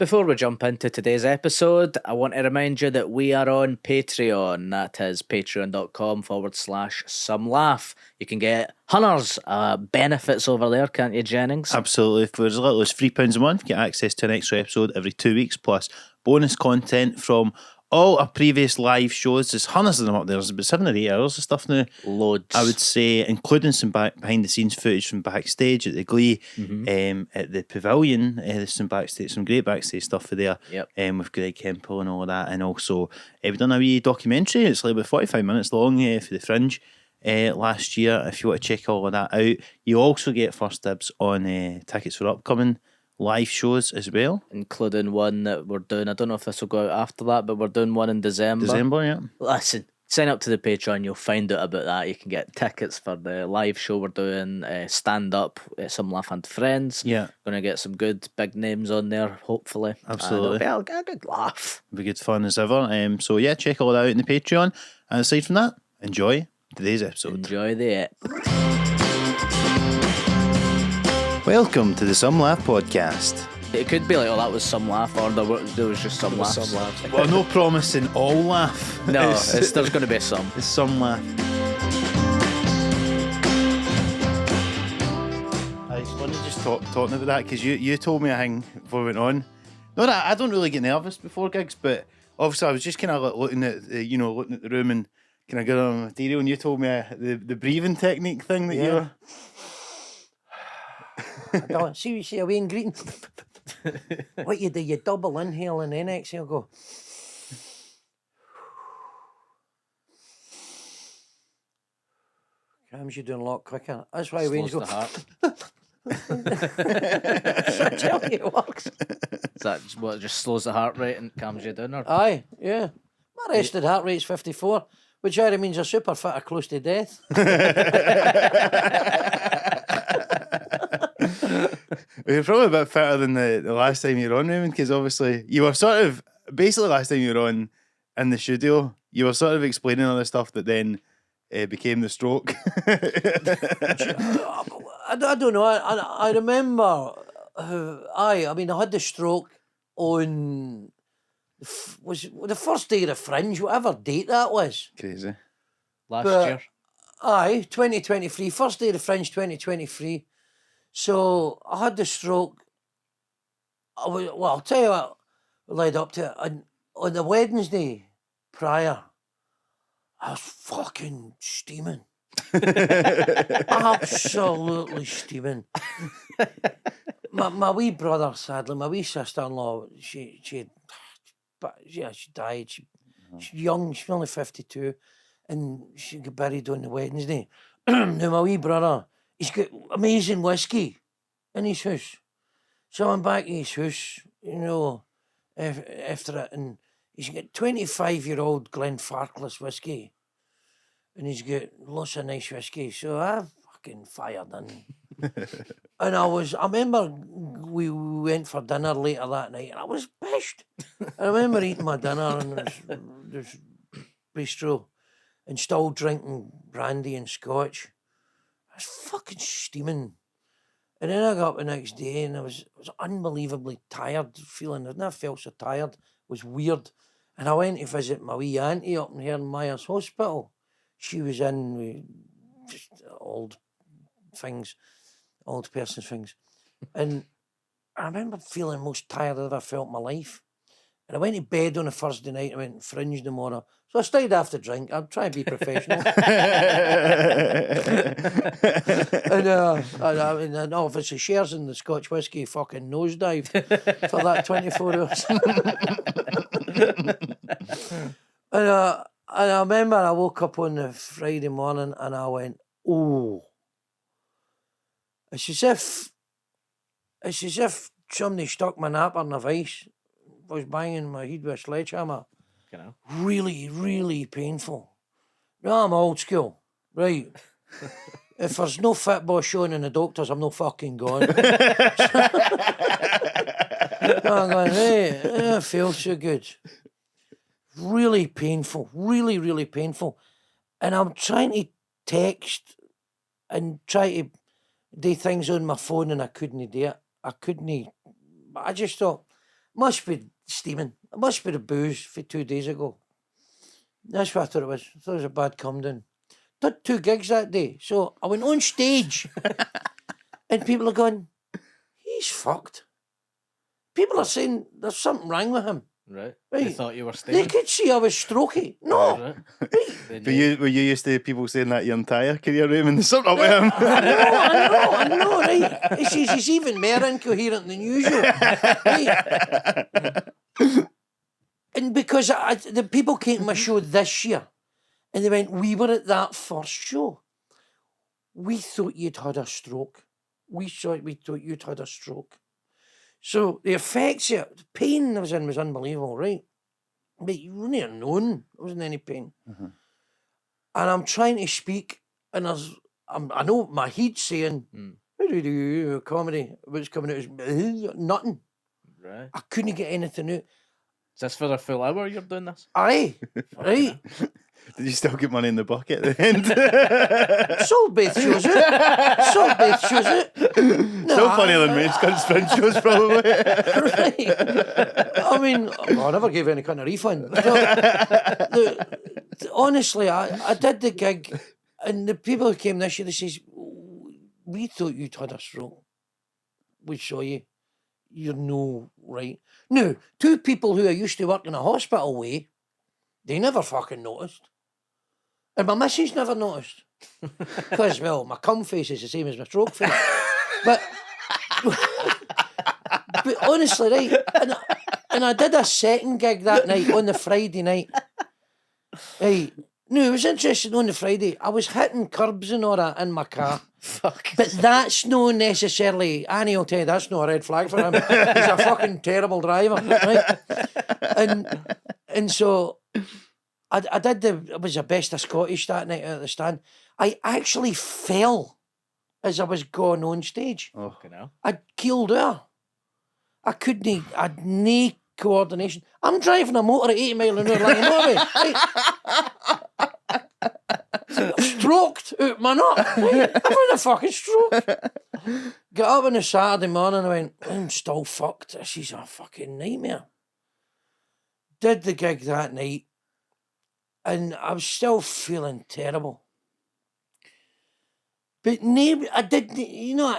Before we jump into today's episode, I want to remind you that we are on Patreon. That is patreon.com/some laugh. You can get hunters benefits over there, can't you, Jennings? Absolutely. For as little as £3 a month, you get access to an extra episode every 2 weeks, plus bonus content from all our previous live shows. There's hundreds of them up there. There's about 7 or 8 hours of stuff now. Loads. I would say, including some behind the scenes footage from backstage at the Glee, at the Pavilion. There's some great backstage stuff for there. Yep. With Greg Hempel and all of that. And also, we've done a wee documentary. It's like about 45 minutes long for the Fringe last year. If you want to check all of that out, you also get first dibs on tickets for upcoming live shows as well, including one that we're doing. I don't know if this will go out after that, but we're doing one in December. Yeah. Listen, sign up to the Patreon, you'll find out about that. You can get tickets for the live show we're doing, stand up, Some Laugh and Friends. Yeah. Going to get some good big names on there, hopefully. Absolutely. It'll be a good laugh. It'll be good fun as ever. So yeah, check all that out in the Patreon. And aside from that, enjoy today's episode. Enjoy the ep. Welcome to the Some Laugh podcast. It could be like, oh, that was some laugh, or there was just some laughs. Well, no promising all laugh. No, there's going to be some. It's some laugh. I just wanted to just talking about that because you told me a thing before we went on. No, I don't really get nervous before gigs, but obviously I was just kind of like looking at the room and kind of getting on material, and you told me the breathing technique thing that you were. See a Wayne Greeting. What you do, you double inhale and then exhale, go. Cam's you doing a lot quicker. That's why Wayne's go. Heart. I tell you, it works. Is that what just slows the heart rate and calms you down? Or? Aye, yeah. My rested heart rate's 54, which either means you're super fit or close to death. You're probably a bit fitter than the last time you were on, Raymond, because obviously you were sort of, basically last time you were on in the studio, you were sort of explaining all the stuff that then became the stroke. I don't know, I remember, I had the stroke on, was the first day of the Fringe, whatever date that was. Crazy. Last year? Aye, 2023, first day of the Fringe 2023. So I had the stroke. I'll tell you what led up to it. On the Wednesday prior, I was fucking steaming. Absolutely steaming. My wee brother, sadly, my wee sister-in-law, she died. She's young, she's only 52, and she got buried on the Wednesday. Now my wee brother, he's got amazing whiskey in his house. So I'm back in his house, after it, and he's got 25-year-old Glenfarclas whiskey. And he's got lots of nice whiskey. So I fucking fired in. And I remember we went for dinner later that night, and I was pissed. I remember eating my dinner in this bistro and still drinking brandy and scotch. I was fucking steaming. And then I got up the next day and I was unbelievably tired, feeling I'd never felt so tired. It was weird. And I went to visit my wee auntie up in here in Myers Hospital. She was in with just old person things. And I remember feeling the most tired I've ever felt in my life. And I went to bed on a Thursday night. I went Fringe tomorrow. So I stayed after drink. I'd try and be professional. and obviously shares in the Scotch whiskey fucking nosedived for that 24 hours. And I remember I woke up on the Friday morning and I went, oh. It's as if somebody stuck my napper in a vice. Was banging my head with a sledgehammer. Really, really painful. Now I'm old school, right? If there's no football showing in the doctors, I'm no fucking going. I'm going, hey, I feel so good. Really painful, really, really painful. And I'm trying to text and try to do things on my phone and I couldn't do it. I just thought, Must be steaming. It must be the booze for 2 days ago. That's what I thought it was. I thought it was a bad come down. Did 2 gigs that day. So I went on stage and people are going, he's fucked. People are saying there's something wrong with him. Right. Right. They thought you were They steaming. could see I was strokey. No. Right. Right. Were you used to people saying that your entire career, Raymond? There's something up with him. I know, right? He says he's even more incoherent than usual. Right? And because the people came to my show this year and they went, we were at that first show. We thought you'd had a stroke. We thought you'd had a stroke. So the effects, the pain I was in was unbelievable, right? But you wouldn't have known there wasn't any pain. Mm-hmm. And I'm trying to speak, and I know my head's saying, how do you do comedy? What's coming out is nothing. Right. I couldn't get anything out. Is this for a full hour you're doing this? Aye, right. Did you still get money in the bucket at the end? Sold both shows out. No, Still funnier than Maid's Cunt Sprint shows, probably. Right. I mean, I never gave any kind of refund. Honestly, I did the gig, and the people who came this year, they says, we thought you'd had a stroke. We saw you. You're no right. Now, 2 people who I used to work in a hospital with, they never fucking noticed. And my missus never noticed. Because, well, my cum face is the same as my stroke face. But honestly, right, and I did a second gig that night on the Friday night. Right. No, it was interesting on the Friday. I was hitting curbs and all that in my car. Fuck. But that's not necessarily, Annie will tell you, that's not a red flag for him. He's a fucking terrible driver, right? And so I did it was the best of Scottish that night out of the stand. I actually fell as I was going on stage. Oh, Fucking hell. I keeled her. I'd no coordination. I'm driving a motor at 80 mile an hour like a motorway, right? Stroked out my nut. Right? I've had a fucking stroke. Got up on a Saturday morning and I went, I'm still fucked. This is a fucking nightmare. Did the gig that night and I was still feeling terrible. But I didn't, you know,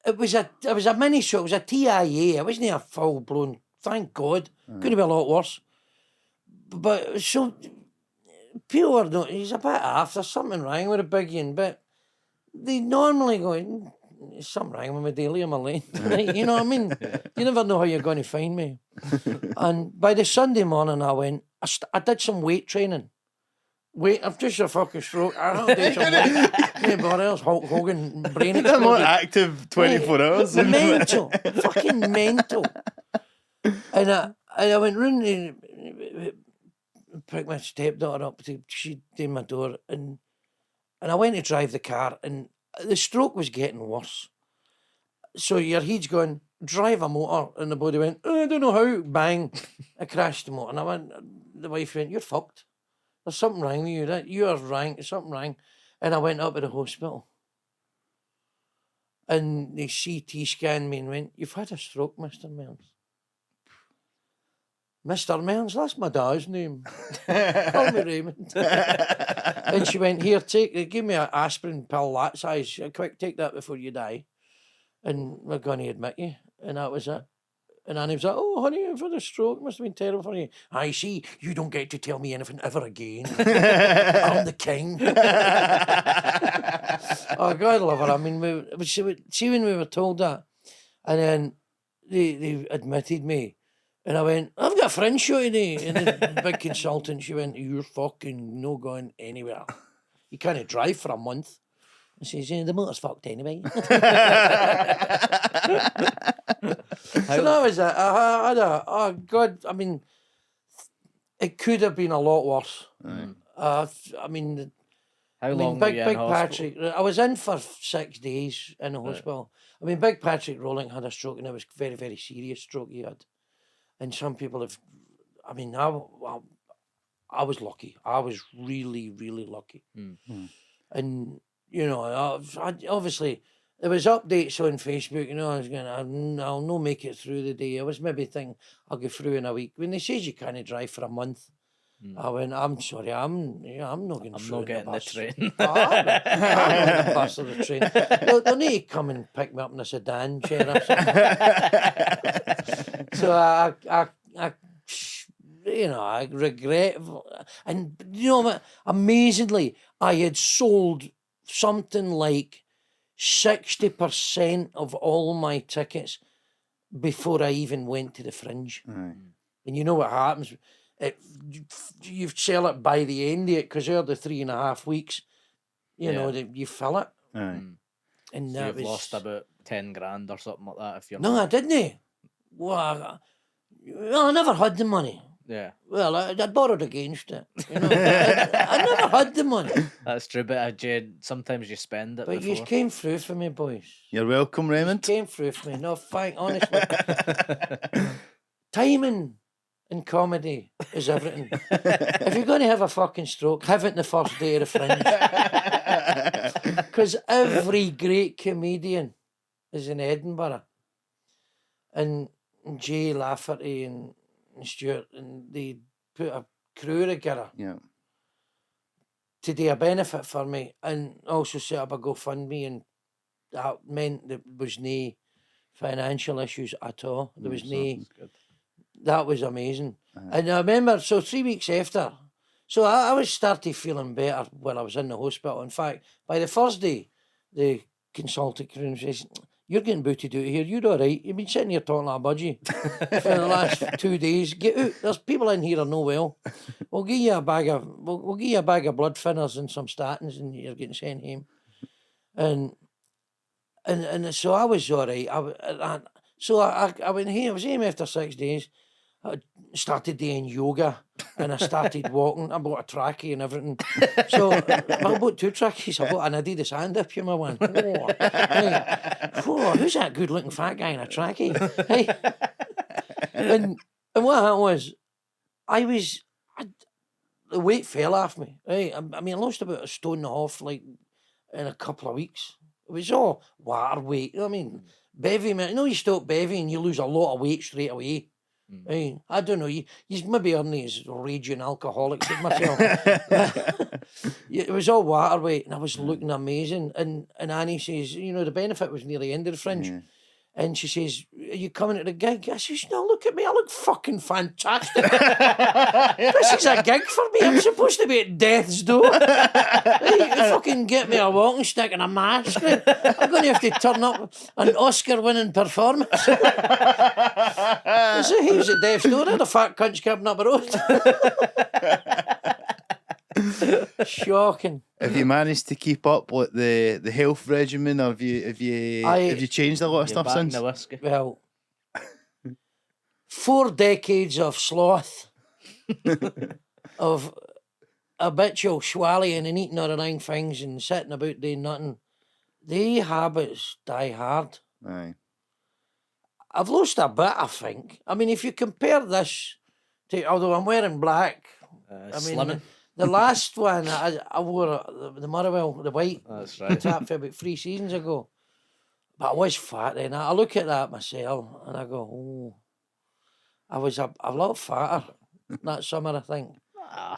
it was a mini show. It was a TIA. It wasn't a full blown. Thank God. Could have been a lot worse. But so people are not. He's a bit off. There's something wrong with a Big Yin. But they normally go, there's something wrong with my daily on my lane. Right? You know what I mean? You never know how you're going to find me. And by the Sunday morning, I went. I did some weight training. I've just a fucking stroke. I don't do some weight. Anybody else? Hulk Hogan, brain they're more exploded. active 24 hours. Mental. Fucking mental. And I went round and picked my stepdaughter up. She'd in my door. And I went to drive the car. And the stroke was getting worse. So your head's going, drive a motor. And the body went, I don't know how. Bang. I crashed the motor. And the wife went, you're fucked. There's something wrong with you. You are wrong. There's something wrong. And I went up to the hospital. And they CT scanned me and went, you've had a stroke, Mr. Mearns. Mr. Mearns, that's my dad's name. Call me Raymond. And she went, here, give me an aspirin pill that size. Quick, take that before you die. And we're going to admit you. And that was it. And Annie was like, oh, honey, I've had a stroke. Must have been terrible for you. I see. You don't get to tell me anything ever again. I'm the king. Oh, God love her. I mean, see when we were told that, and then they admitted me, and I went, I've got a friend show today. And the big consultant, she went, you're fucking no going anywhere. You can't drive for a month. I says, the motor's fucked anyway. So that was it. I had oh God, I mean, it could have been a lot worse. I mean, Big Patrick, I was in for 6 days in the hospital. I mean, Big Patrick Rowling had a stroke, and it was very, very serious stroke he had. And some people have, I mean, I was lucky. I was really, really lucky. And, you know, I obviously, there was updates on Facebook, you know, I was going, I'll no make it through the day. I was maybe thinking I'll go through in a week. When they says you can't drive for a month, I went, I'm sorry, I'm not going I'm through not getting the bus. train. I'm not on the bus or the train. They'll need to come and pick me up in a sedan chair or something. So I you know, I regret, and you know what? Amazingly, I had sold something like 60% of all my tickets before I even went to the Fringe. Aye. And you know what happens? You sell it by the end of it because they're the 3.5 weeks. You know, you fill it. Aye. And So that you've was lost about 10 grand or something like that if you're no, not. I didn't. Well, I never had the money. Yeah, Well, I'd borrowed against it. You know, I never had the money. that's true. But sometimes you spend it But you before. came through for me, boys. You're welcome, You Raymond. came through for me. No, honestly. Timing in comedy is everything. If you're going to have a fucking stroke, have it the first day of the Fringe. Because every great comedian is in Edinburgh. And Jay Lafferty and Stuart, and they put a crew together Yeah. to do a benefit for me, and also set up a GoFundMe, and that meant there was no financial issues at all. There was no. Good. That was amazing. And I remember, so 3 weeks after, so I was started feeling better when I was in the hospital. In fact, by the first day, the consultant crew says, "You're getting booted out of here. You're all right. You've been sitting here talking like a budgie for the last 2 days. Get out. There's people in here who are no well. We'll give you a bag of we'll give you a bag of blood thinners and some statins, and you're getting sent home." And so I was all right. So I went home. I was home after 6 days. I started doing yoga and I started walking. I bought a trackie and everything. So I bought 2 trackies. I bought an Adidas hand up here, my one. Oh, hey. Oh, who's that good looking fat guy in a trackie? Hey. And what happened was, the weight fell off me. Right? I mean, I lost about 1.5 stone like in a couple of weeks. It was all water weight. You know what I mean? Bevy, man. You know, you stop bevy and you lose a lot of weight straight away. Right? I don't know. You maybe are these raging alcoholics like myself. It was all water weight, and I was looking amazing. And Annie says, you know, the benefit was near the end of the Fringe. And she says, "Are you coming to the gig?" I says, "No, look at me. I look fucking fantastic. This is a gig for me. I'm supposed to be at death's door. You fucking get me a walking stick and a mask. Right? I'm going to have to turn up an Oscar-winning performance." So he was at death's door. The fat cunt's coming up the road. Shocking. Have you managed to keep up with the health regimen? Have you changed a lot of You're stuff back in since? the whiskey. Well, 4 decades of sloth, of habitual swallowing and eating other nine things and sitting about doing nothing. The habits die hard. Aye. I've lost a bit, I think. I mean, if you compare this to, although I'm wearing black, I mean, Slimming. the last one I wore, the Motherwell, the white, That's right. tap for about 3 seasons ago. But I was fat then. I look at that myself and I go, oh, I was a lot fatter that summer, I think.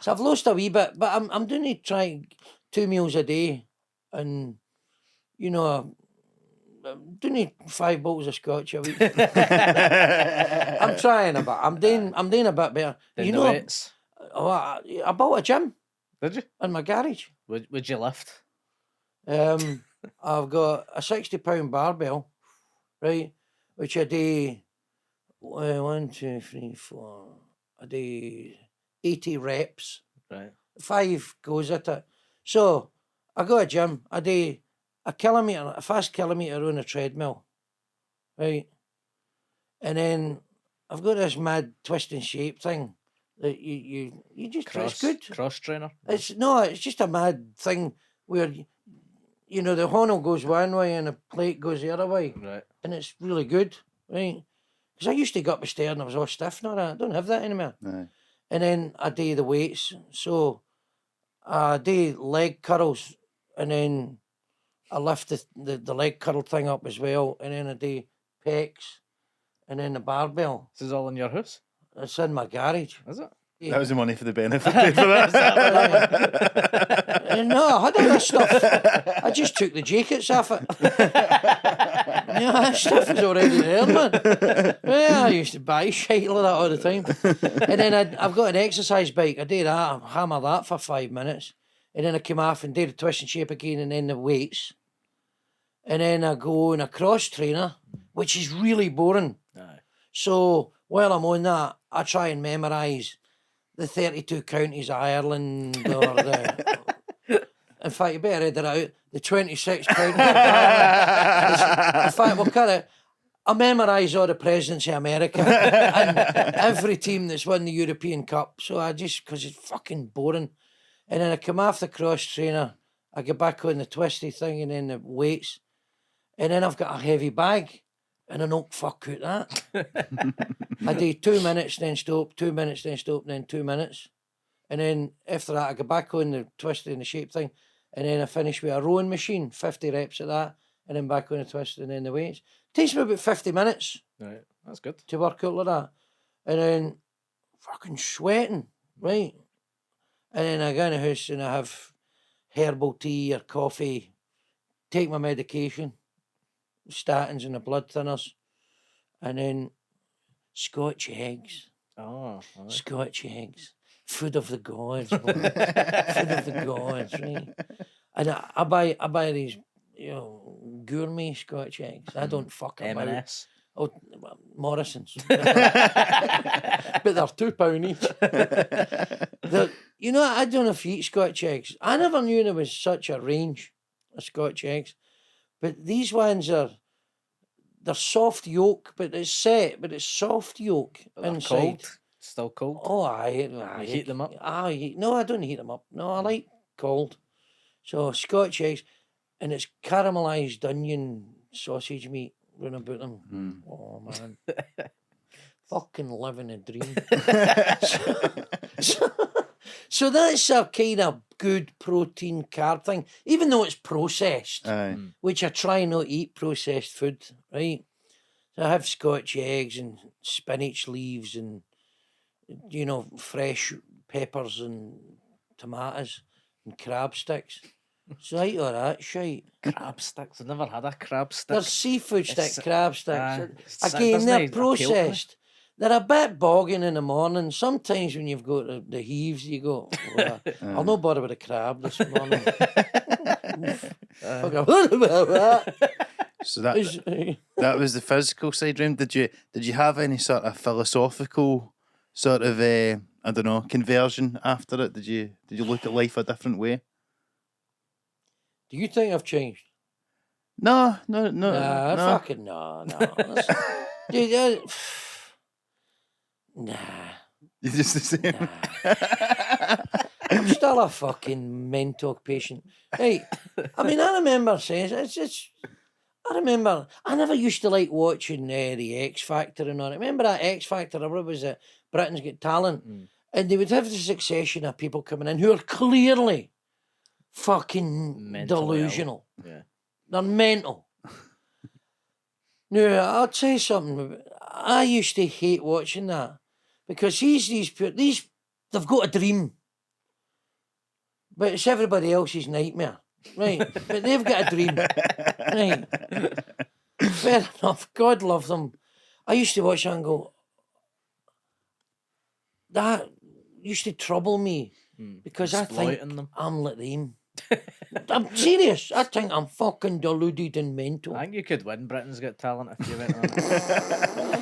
So I've lost a wee bit, but I'm doing to try 2 meals a day, and you know, I'm doing 5 bottles of scotch a week. I'm trying a bit. I'm doing a bit better. Then You the know, weights. I bought a gym Did you? in my garage. Would you lift? I've got a 60-pound barbell, right, which I do 1, 2, 3, 4. I do 80 reps. Right. 5 goes at it. So I go to a gym. I do a fast kilometre on a treadmill, right, and then I've got this mad twist and shape thing that you just it's good. Cross trainer. It's just a mad thing where you know the honel goes one way and the plate goes the other way, Right. and it's really good, right? Because I used to go up the stairs and I was all stiff and all that. I don't have that anymore. Aye. And then I do the weights. So I do leg curls and then I lift the leg curl thing up as well, and then I do pecs, and then the barbell. This is all in your house, It's in my garage. is it? That was the money for the benefit paid for that. No, I had all this stuff. I just took the jackets off it. Yeah, that stuff was already there, man. Yeah, I used to buy shit like that all the time. And then I've got an exercise bike. I do that. I hammer that for 5 minutes. And then I come off and do the twist and shape again, and then the weights. And then I go in a cross trainer, which is really boring. Aye. So while I'm on that, I try and memorise the 32 counties of Ireland, or the... In fact, you better read it out. The 26 counties of Ireland. In fact, we'll cut it. I memorise all the presidents of America and every team that's won the European Cup. So I just, because it's fucking boring. And then I come off the cross trainer, I get back on the twisty thing and then the weights. And then I've got a heavy bag. And I don't fuck out that. I do 2 minutes, then stop, 2 minutes, then stop, then 2 minutes. And then after that, I go back on the twist and the shape thing. And then I finish with a rowing machine, 50 reps of that. And then back on the twist and then the weights. Takes me about 50 minutes Right, that's good. to work out like that. And then fucking sweating, right? And then I go in the house and I have herbal tea or coffee, take my medication, statins and the blood thinners, and then Scotch eggs. Oh, right. Scotch eggs. Food of the gods, boy. Food of the gods, right? And I buy these, gourmet Scotch eggs. I don't fuck about. M&S. Oh, Morrison's. But they're £2 each. I don't know if you eat Scotch eggs. I never knew there was such a range of Scotch eggs. But these ones they're soft yolk, but it's set, but it's soft yolk They're inside. cold. Still cold. Oh, I You heat them up? No, I don't heat them up. No, I like cold. So Scotch eggs, and it's caramelised onion sausage meat round about them. Oh, man. Fucking living a dream. So that's a kind of good protein carb thing, even though it's processed, Aye. which I try not to eat processed food, right? So I have Scotch eggs and spinach leaves and, fresh peppers and tomatoes and crab sticks. So I eat all that shite. Crab sticks. I've never had a crab stick. There's seafood sticks, crab sticks. It Again, doesn't they're appeal to me. processed. They're a bit bogging in the morning. Sometimes when you've got the heaves, you go, I'll not bother with a crab this morning. So that was the physical side, Raymond. Did you have any sort of philosophical sort of conversion after it? Did you look at life a different way? Do you think I've changed? No. Fucking no. Dude, nah. You're just the same. Nah. I'm still a fucking mental patient. Hey, I remember saying I never used to like watching the X Factor and all that. Remember that X Factor? Or what was it? Britain's Got Talent. And they would have the succession of people coming in who are clearly fucking Mentally delusional. ill. Yeah. They're mental. No, I'll tell you something. I used to hate watching that because these they've got a dream, but it's everybody else's nightmare, right? But they've got a dream, right? Fair enough. God love them. I used to watch that and go, that used to trouble me because I think Exploiting them. I'm like them. I'm serious. I think I'm fucking deluded and mental. I think you could win Britain's Got Talent if you went on.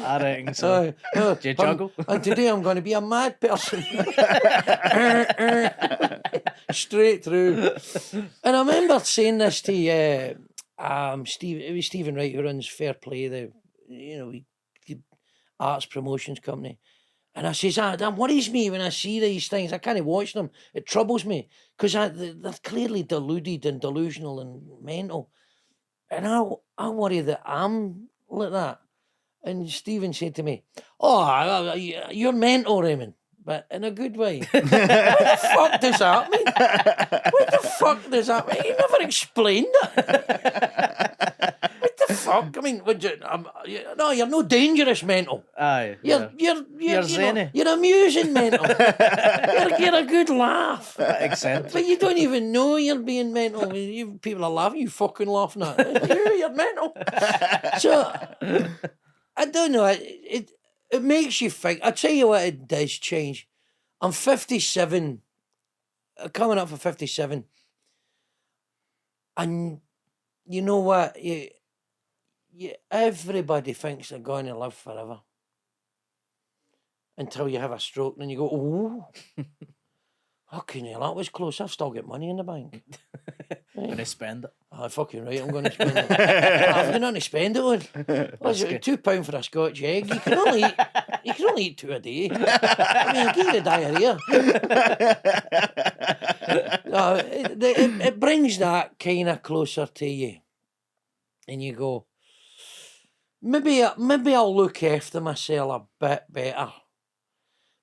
I reckon so. Do you juggle? And today I'm going to be a mad person. Straight through. And I remember saying this to Steve. It was Stephen Wright who runs Fair Play, the arts promotions company. And I says, that worries me when I see these things. I can't watch them. It troubles me because they're clearly deluded and delusional and mental. And I worry that I'm like that. And Stephen said to me, "Oh, you're mental, Raymond, but in a good way." What the fuck does that mean? What the fuck does that mean? You never explained it. What the fuck? I mean, no, you're no dangerous mental. Aye. You're zany. you're amusing mental. you're a good laugh. Eccentric. But you don't even know you're being mental. People are laughing, you fucking laughing at it. You're mental. So I don't know. It makes you think. I'll tell you what it does change. I'm 57, coming up for 57. And you know what? Everybody thinks they're going to live forever. Until you have a stroke, and then you go, oh, fucking hell, that was close. I've still got money in the bank. I'm going to spend it. Oh, fucking right, I'm going to spend it. I've got nothing to spend it on. What's it, £2 for a Scotch egg? You can only eat 2 a day. I mean, I'll give you diarrhea. No, it brings that kind of closer to you. And you go, maybe I'll look after myself a bit better.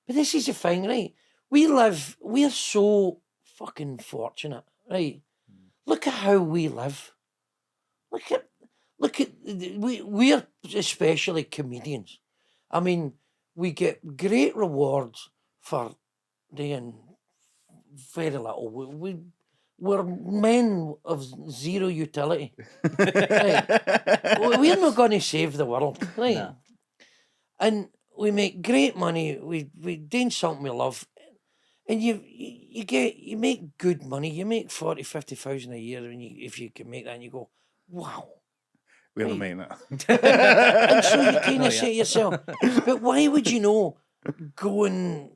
But this is the thing, right? We're so fucking fortunate, right? Look at how we live. Look at we're especially comedians. I mean, we get great rewards for doing very little. We're men of zero utility. Right? We're not going to save the world, right? No. And we make great money. We doing something we love, and you make good money. You make 40,000, 50,000 a year, and if you can make that, and you go, wow. We're not making that. And so you kind of say to yourself, but why would you go on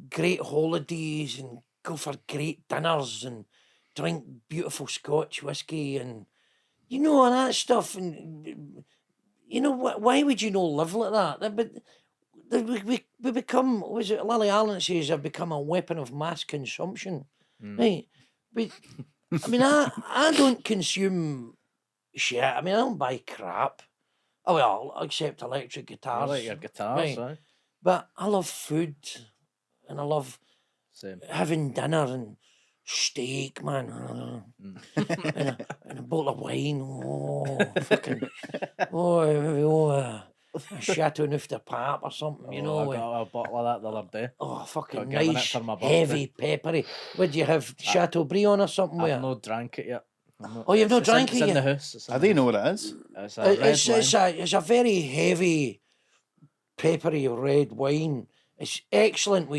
great holidays and go for great dinners and drink beautiful Scotch whiskey and all that stuff, and why would you live like that? But we become, was it Lily Allen says, have become a weapon of mass consumption, right? But I mean, I don't consume shit. I mean, I don't buy crap. Oh well, except electric guitars. I like your guitars, right? But I love food, and I love having dinner and steak, man, and a bottle of wine. Oh, fucking, a Chateauneuf de Pape or something, I got a bottle of that the other day. Oh, fucking Got given nice, it for my birthday. heavy, peppery. Would you have Chateaubriand or something? I've not drank it yet. You've not drank it yet? It's in the house. I don't know what it is. It's a red wine. It's a very heavy, peppery red wine. It's excellent.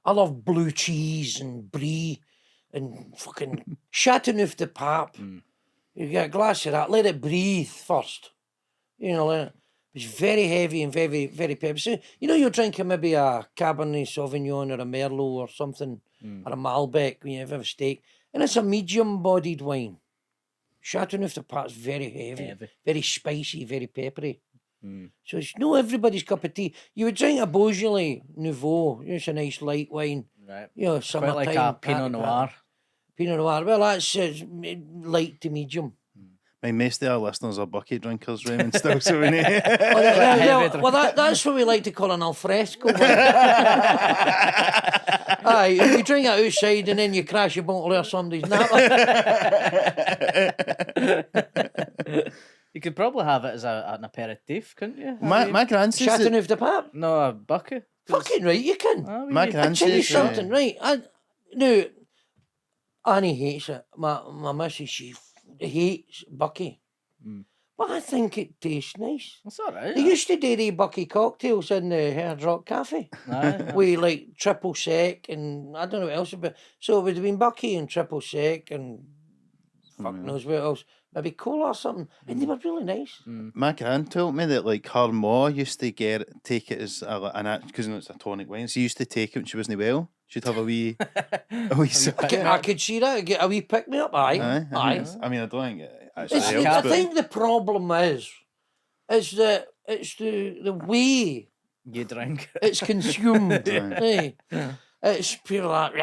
I love blue cheese and brie and fucking Chateauneuf de Pape. You get a glass of that. Let it breathe first. It's very heavy and very, very peppery. So, you're drinking maybe a Cabernet Sauvignon or a Merlot or something, or a Malbec when you have a steak, and it's a medium-bodied wine. Chateauneuf de Pape is very heavy, very spicy, very peppery. So it's not everybody's cup of tea. You would drink a Beaujolais Nouveau. It's a nice light wine. Right. Summertime. Quite like a Pinot Noir. Pinot Noir. Well, that's light to medium. Most of our listeners are bucket drinkers, Raymond, still, so we need... that's what we like to call an alfresco. Aye, you drink it outside and then you crash a bottle of somebody's napper. You could probably have it as an aperitif, couldn't you? My grand says Chateauneuf de Pape? No, a bucket. Fucking right, you can. My grand says... something, right. Annie hates it. My missus, she hates Bucky. But I think it tastes nice. It's all right. They used to do the Bucky cocktails in the Hard Rock Cafe. With like triple sec and I don't know what else. So it would have been Bucky and triple sec and fuck knows what else. Maybe cola or something. And they were really nice. My gran told me that her ma used to take it as because it's a tonic wine. She used to take it when she wasn't well. She'd have a wee I could see that. Get a wee pick me up. Aye. I mean, I don't think it actually helps, I think the problem is that it's the way you drink. It's consumed. Hey. It's pure like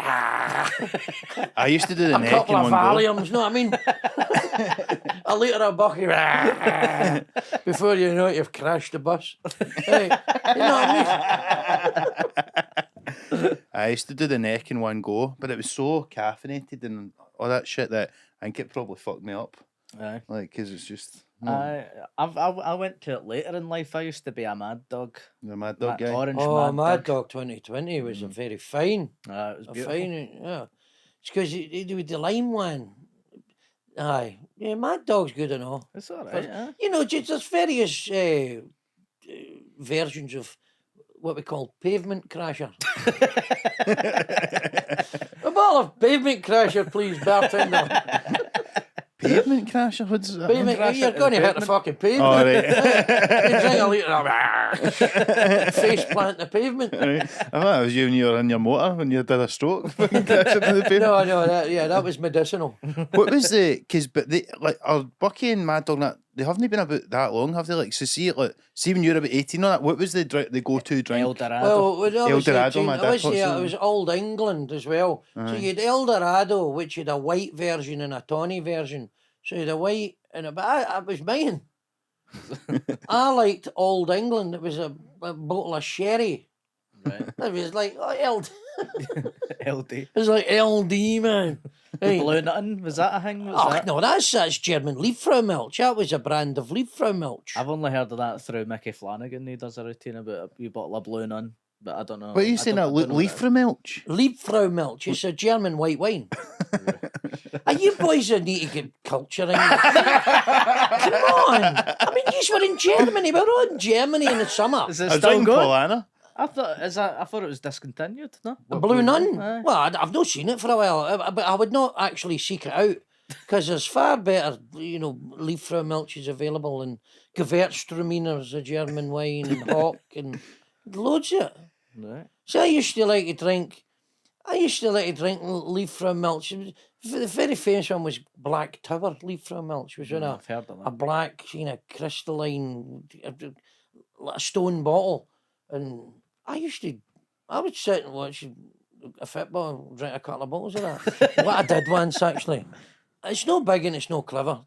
I used to do the a neck couple in of one Valiums, know what I mean? A litre of Bucky before you know it, you've crashed the bus. Hey, you know what I mean? I used to do the neck in one go, but it was so caffeinated and all that shit that I think it probably fucked me up. Aye. Like, because it's just I went to it later in life. I used to be a mad dog. the Mad Dog guy. Orange Oh, Mad Mad Dog 2020 was a very fine. It was A beautiful. fine, yeah. It's because he did the lime one. Aye. Yeah, Mad Dog's good and all. It's all right. Yeah. You know, there's various versions of what we call pavement crasher. A bottle of pavement crasher, please, bartender. Pavement crasher? What's that? Pavement, you're going to hit the fucking pavement. Oh, right. You drink a litre of face plant the pavement. Right. I thought it was you when you were in your motor when you did a stroke. Crashing into the pavement. No, that was medicinal. What was the? Because are Bucky and Mad Dog not? They haven't been about that long, have they? Like, so see when you were about 18 on that, what was the go-to drink? Eldorado. Well, when I was Eldorado, 18, my I dad was thought there, so. it was Old England as well. So you had Eldorado, which had a white version and a tawny version. So you had a white and a... But I was mine. I liked Old England. It was a bottle of sherry. Right. It was like, LD. it was like LD, man. Hey. Blue nothing. Was that a thing? Was Oh, that? no, that's German Liebfrau Milch. That was a brand of Liebfrau Milch. I've only heard of that through Mickey Flanagan. He does a routine about a wee bottle of blue nun, but I don't know. What are you saying? That leaf from Milch? Liebfrau Milch. It's a German white wine. Are you boys that need to get culture in? Come on. I mean, you were in Germany. We're all in Germany in the summer. Is I it was still drinking good? Polana. I thought it was discontinued. No. The Blue Nun? Aye. Well, I've not seen it for a while, but I would not actually seek it out because there's far better, Liebfrau Milch is available and Gewürztraminer, a German wine, and Hock, and loads of it. Right. So I used to like to drink Liebfrau Milch. The very famous one was Black Tower Liebfrau Milch. It was in I've heard of a that. black, crystalline, like a stone bottle. And I would sit and watch a football and drink a couple of bottles of that. What I did once, actually. It's no big and it's no clever.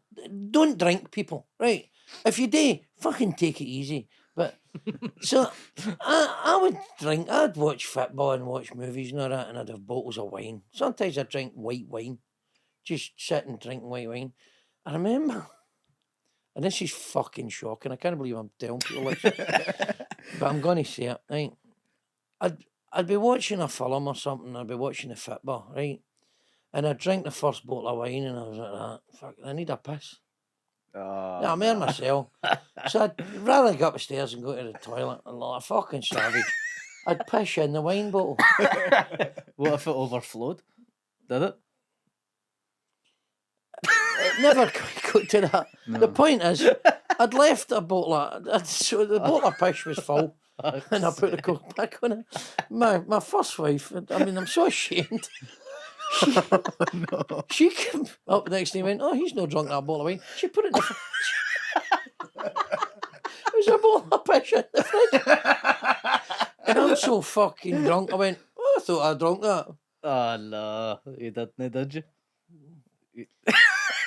Don't drink, people, right? If you do, fucking take it easy. But, so, I would drink, I'd watch football and watch movies and all that, and I'd have bottles of wine. Sometimes I'd drink white wine. Just sit and drink white wine. I remember, and this is fucking shocking, I can't believe I'm telling people this, but I'm going to say it, right? I'd be watching a film or something, I'd be watching the football, right? And I'd drink the first bottle of wine and I was like that, fuck, I need a piss. Yeah, I'm there myself. So I'd rather go upstairs and go to the toilet and like a fucking savage. I'd piss in the wine bottle. What if it overflowed? Did it? It never got to that. No. The point is, I'd left a bottle of... So the bottle of piss was full. And I put the cork back on it. My first wife, I mean, I'm so ashamed. She came up next day and went, oh, he's not drunk that bottle of wine. She put it in the it was a bottle of piss in the fridge. And I'm so fucking drunk. I went, oh, I thought I drunk that. Oh, no. You didn't, did you?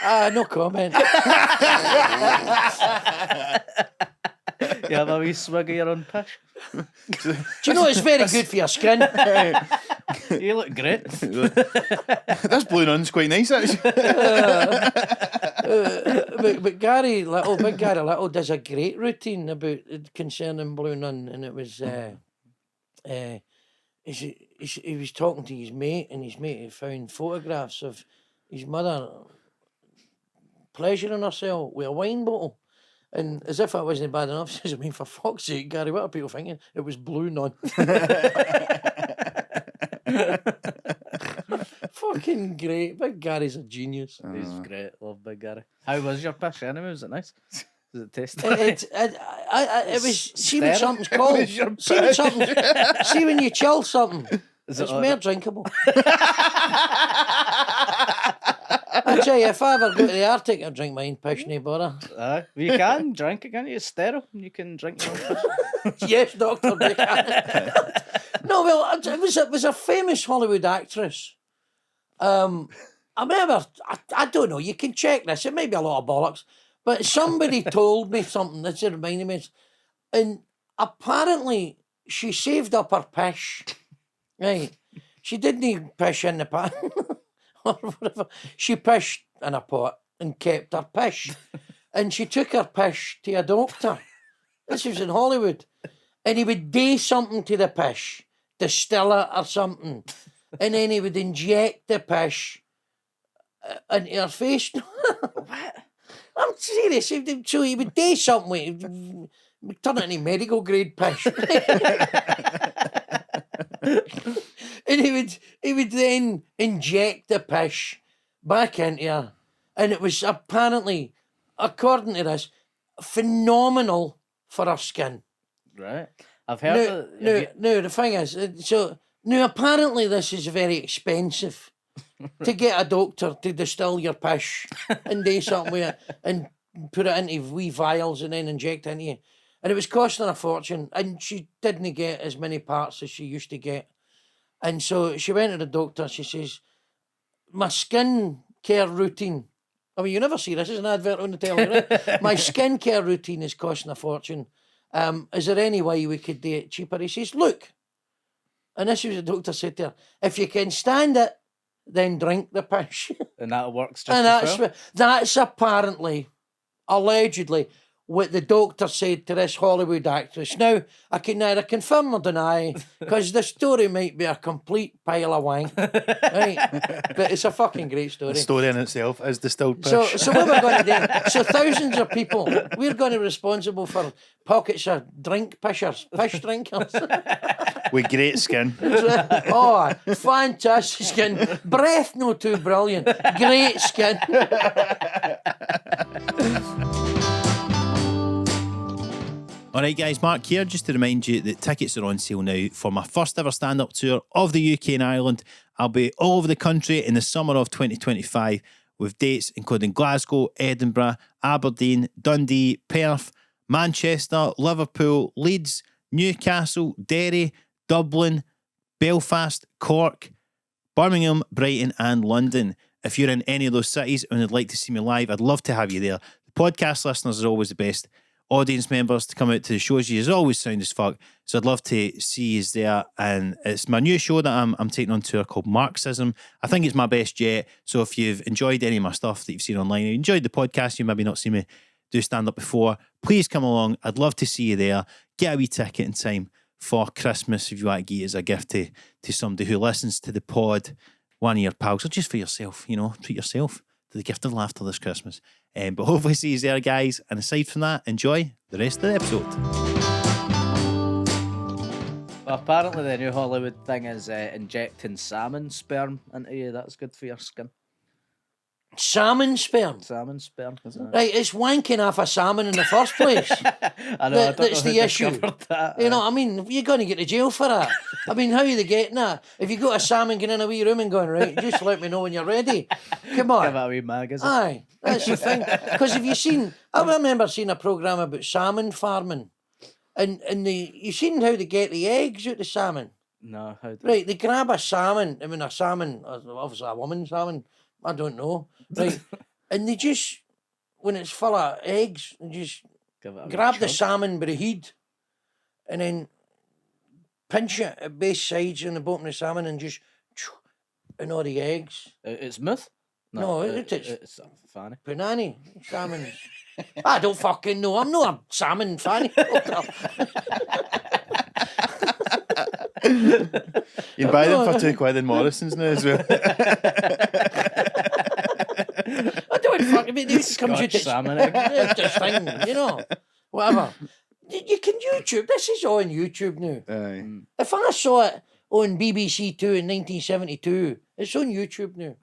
No comment. You have a wee swig of your own piss? Do you know it's very good for your skin? You look great. This Blue Nun's quite nice, actually. But Big Gary Little does a great routine about concerning Blue Nun, and it was he was talking to his mate, and his mate had found photographs of his mother pleasuring herself with a wine bottle. And as if I wasn't bad enough, she says, I mean, for fuck's sake, Gary, what are people thinking? It was Blue Nun. Fucking great. Big Gary's a genius. He's great. Love Big Gary. How was your piss anyway? Was it nice? Was it tasty? It was, see when Sterling? something's cold. See when you chill something. Is It's it more drinkable. I tell you, if I ever go to the Arctic, I'll drink mine, piss, no bother. Aye. You can drink it, can't you? It's sterile. You can drink your own piss. Yes, Doctor, they can. No, well, it was a famous Hollywood actress. I remember, I don't know, you can check this, it may be a lot of bollocks, but somebody told me something that's reminded me, and apparently she saved up her pish, right? She didn't pish in the pan or whatever. She pished in a pot and kept her pish. And she took her pish to a doctor. This was in Hollywood. And he would do something to the pish, distill it or something. And then he would inject the pish into her face. What? I'm serious. So he would do something with it. He would turn it into medical grade pish. And he would then inject the pish back into her. And it was apparently, according to this, phenomenal for her skin. Right. I've heard No, the thing is, now apparently this is very expensive to get a doctor to distill your pish and do something with it and put it into wee vials and then inject it into you. And it was costing her a fortune, and she didn't get as many parts as she used to get. And so she went to the doctor. She says, my skin care routine, I mean, you never see this as an advert on the telly, right? My skin care routine is costing a fortune. Is there any way we could do it cheaper? He says, look. And this was the doctor said to her, if you can stand it, then drink the pish. And that works just And as well? that's apparently, allegedly, what the doctor said to this Hollywood actress. Now, I can neither confirm or deny, because the story might be a complete pile of wank, right? But it's a fucking great story. The story in itself is distilled pish. So what we're going to do, so thousands of people, we're going to be responsible for pockets of drink pishers, pish drinkers. With great skin. Oh, fantastic skin. Breath no too brilliant. Great skin. Alright guys, Mark here, just to remind you that tickets are on sale now for my first ever stand-up tour of the UK and Ireland. I'll be all over the country in the summer of 2025 with dates including Glasgow, Edinburgh, Aberdeen, Dundee, Perth, Manchester, Liverpool, Leeds, Newcastle, Derry, Dublin, Belfast, Cork, Birmingham, Brighton and London. If you're in any of those cities and would like to see me live, I'd love to have you there. The podcast listeners are always the best. Audience members to come out to the shows. You always sound as fuck, so I'd love to see you there. And it's my new show that I'm taking on tour called Marxism. I think it's my best yet. So if you've enjoyed any of my stuff that you've seen online, you enjoyed the podcast, you maybe not seen me do stand up before, please come along. I'd love to see you there. Get a wee ticket in time for Christmas if you want to give it as a gift to somebody who listens to the pod, one of your pals, or just for yourself. You know, treat yourself to the gift of laughter this Christmas. But hopefully see you there, guys. And aside from that, enjoy the rest of the episode. Well, apparently the new Hollywood thing is injecting salmon sperm into you. That's good for your skin. Salmon sperm. Salmon sperm, isn't it? Right, it's wanking off a salmon in the first place. I know, That's the issue. That, You know what I mean? You're going to get to jail for that. I mean, how are they getting that? If you got a salmon getting in a wee room and going, right, just let me know when you're ready. Come on. Give it a wee magazine. Aye, that's the thing. Because have you seen, I remember seeing a programme about salmon farming. And you seen how they get the eggs out of salmon? No, how do Right, they grab a salmon, I mean a salmon, obviously a woman salmon, I don't know. Right, and they just, when it's full of eggs, they just give it a wee grab the chug? salmon by the head and then pinch it at both sides on the bottom of the salmon and just and all the eggs. It's myth? No, it's funny. Punani, salmon. I don't fucking know. I'm not a salmon fanny. You buy them for £2 in Morrison's now as well. I don't fucking mean it comes out Scotch salmon egg. this thing, you know, whatever. You can YouTube. This is all on YouTube now. Aye. If I saw it on BBC Two in 1972, it's on YouTube now.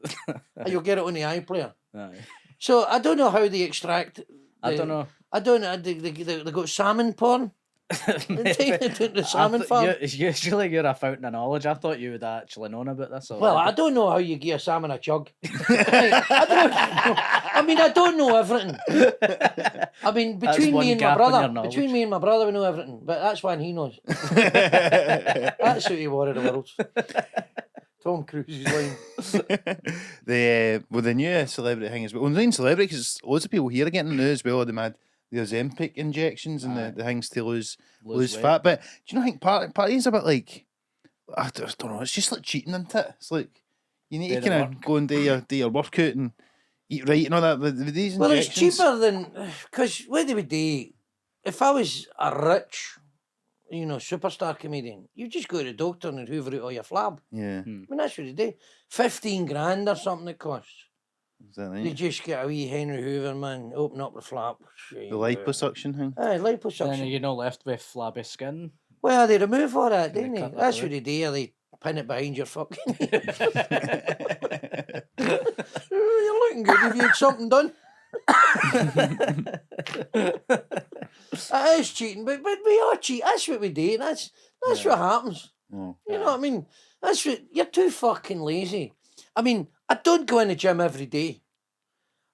And you'll get it on the iPlayer. Aye. So I don't know how they extract. I don't know. I don't know. They got salmon porn. The salmon farm. Usually you're a fountain of knowledge. I thought you would actually known about this. Well, I don't know how you give a salmon a chug. I mean, I don't know everything. I mean, between me and my brother, we know everything. But that's when he knows. That's who he wore of the world. Tom Cruise's line. The new celebrity thing as well. Well, the main celebrity, because loads of people here are getting new as well. They had the Ozempic injections and the things to lose fat. But do you know, I think part of it's a bit like, I don't know, it's just like cheating, isn't it? It's like, You need Do to the kind of work. go and do your workout and eat right and all that. With these Well, it's injections, cheaper than because what they would do if I was a rich, superstar comedian, you just go to the doctor and hoover out all your flab. Yeah, I mean, that's what they do. 15 grand or something it costs. is that They right? just get a wee Henry Hoover, man, open up the flap. The liposuction thing. Aye, Then liposuction. you're not left with flabby skin. Well, they remove all that, They didn't they? cut that That's away. what they do. They pin it behind your fucking. You're looking good. Have you had something done? That is cheating, but we are cheating. That's what we do. That's what happens. Oh. You know what I mean? That's what you're too fucking lazy. I mean, I don't go in the gym every day.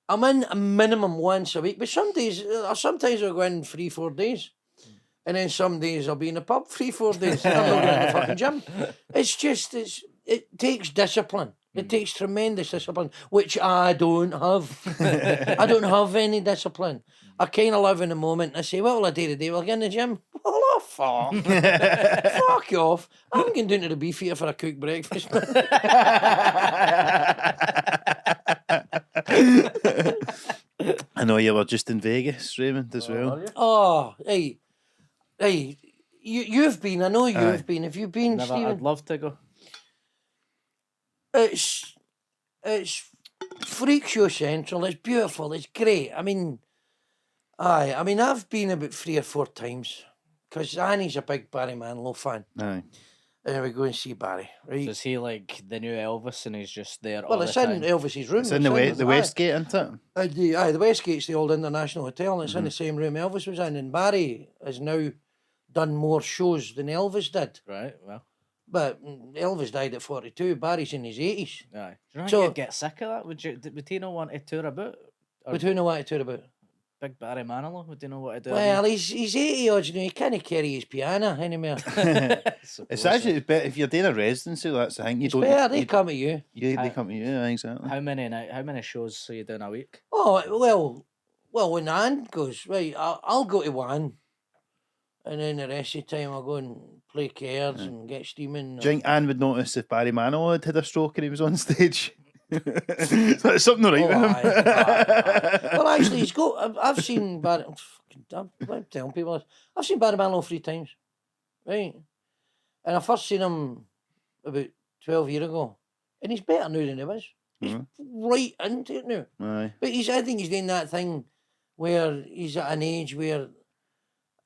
I'm in a minimum once a week, but sometimes I'll go in 3-4 days. And then some days I'll be in the pub 3-4 days. I'm not going in the fucking gym. It's just it takes discipline. It takes tremendous discipline, which I don't have. I don't have any discipline. I kind of live in the moment. I say, what will I do today? We'll get in the gym. Well, oh, fuck. Fuck off. I'm going down to the beefeater for a cooked breakfast. I know you were just in Vegas, Raymond, as well. Oh, hey, you've been. I know you've Aye. been. Have you been, Never, Stephen? I'd love to go. It's freak show central. It's beautiful. It's great. I mean, I've been about 3 or 4 times because Annie's a big Barry Manilow fan, Aye. and we go and see Barry. Right? So is he like the new Elvis and he's just there all Well, the it's time? in Elvis's room. It's in the Westgate, isn't it? The Westgate's the old International Hotel, and it's in the same room Elvis was in. And Barry has now done more shows than Elvis did. Right, well, But Elvis died at 42. Barry's in his 80s. aye. Do you know So- you'd get sick of that? Would he not want to tour about? Or But who know what to tour about? Big Barry Manilow? Would he know what to do? Well, he's 80 odd, he can't carry his piano anymore. It's actually better if you're doing a residency. That's the thing. You don't. Better, they come at you. They come to you. Aye, exactly. How many shows are you doing a week? Oh, well, when Anne goes, right, I'll go to one. And then the rest of the time I'll go and play cards and get steaming. Do you think Anne would notice if Barry Manilow had a stroke and he was on stage? There's something all right with him. Aye. Well, actually, he's got. I've seen Barry. I'm telling people this. I've seen Barry Manilow 3 times, right? And I first seen him about 12 years ago, and he's better now than he was. He's right into it now. Aye. But I think he's doing that thing where he's at an age where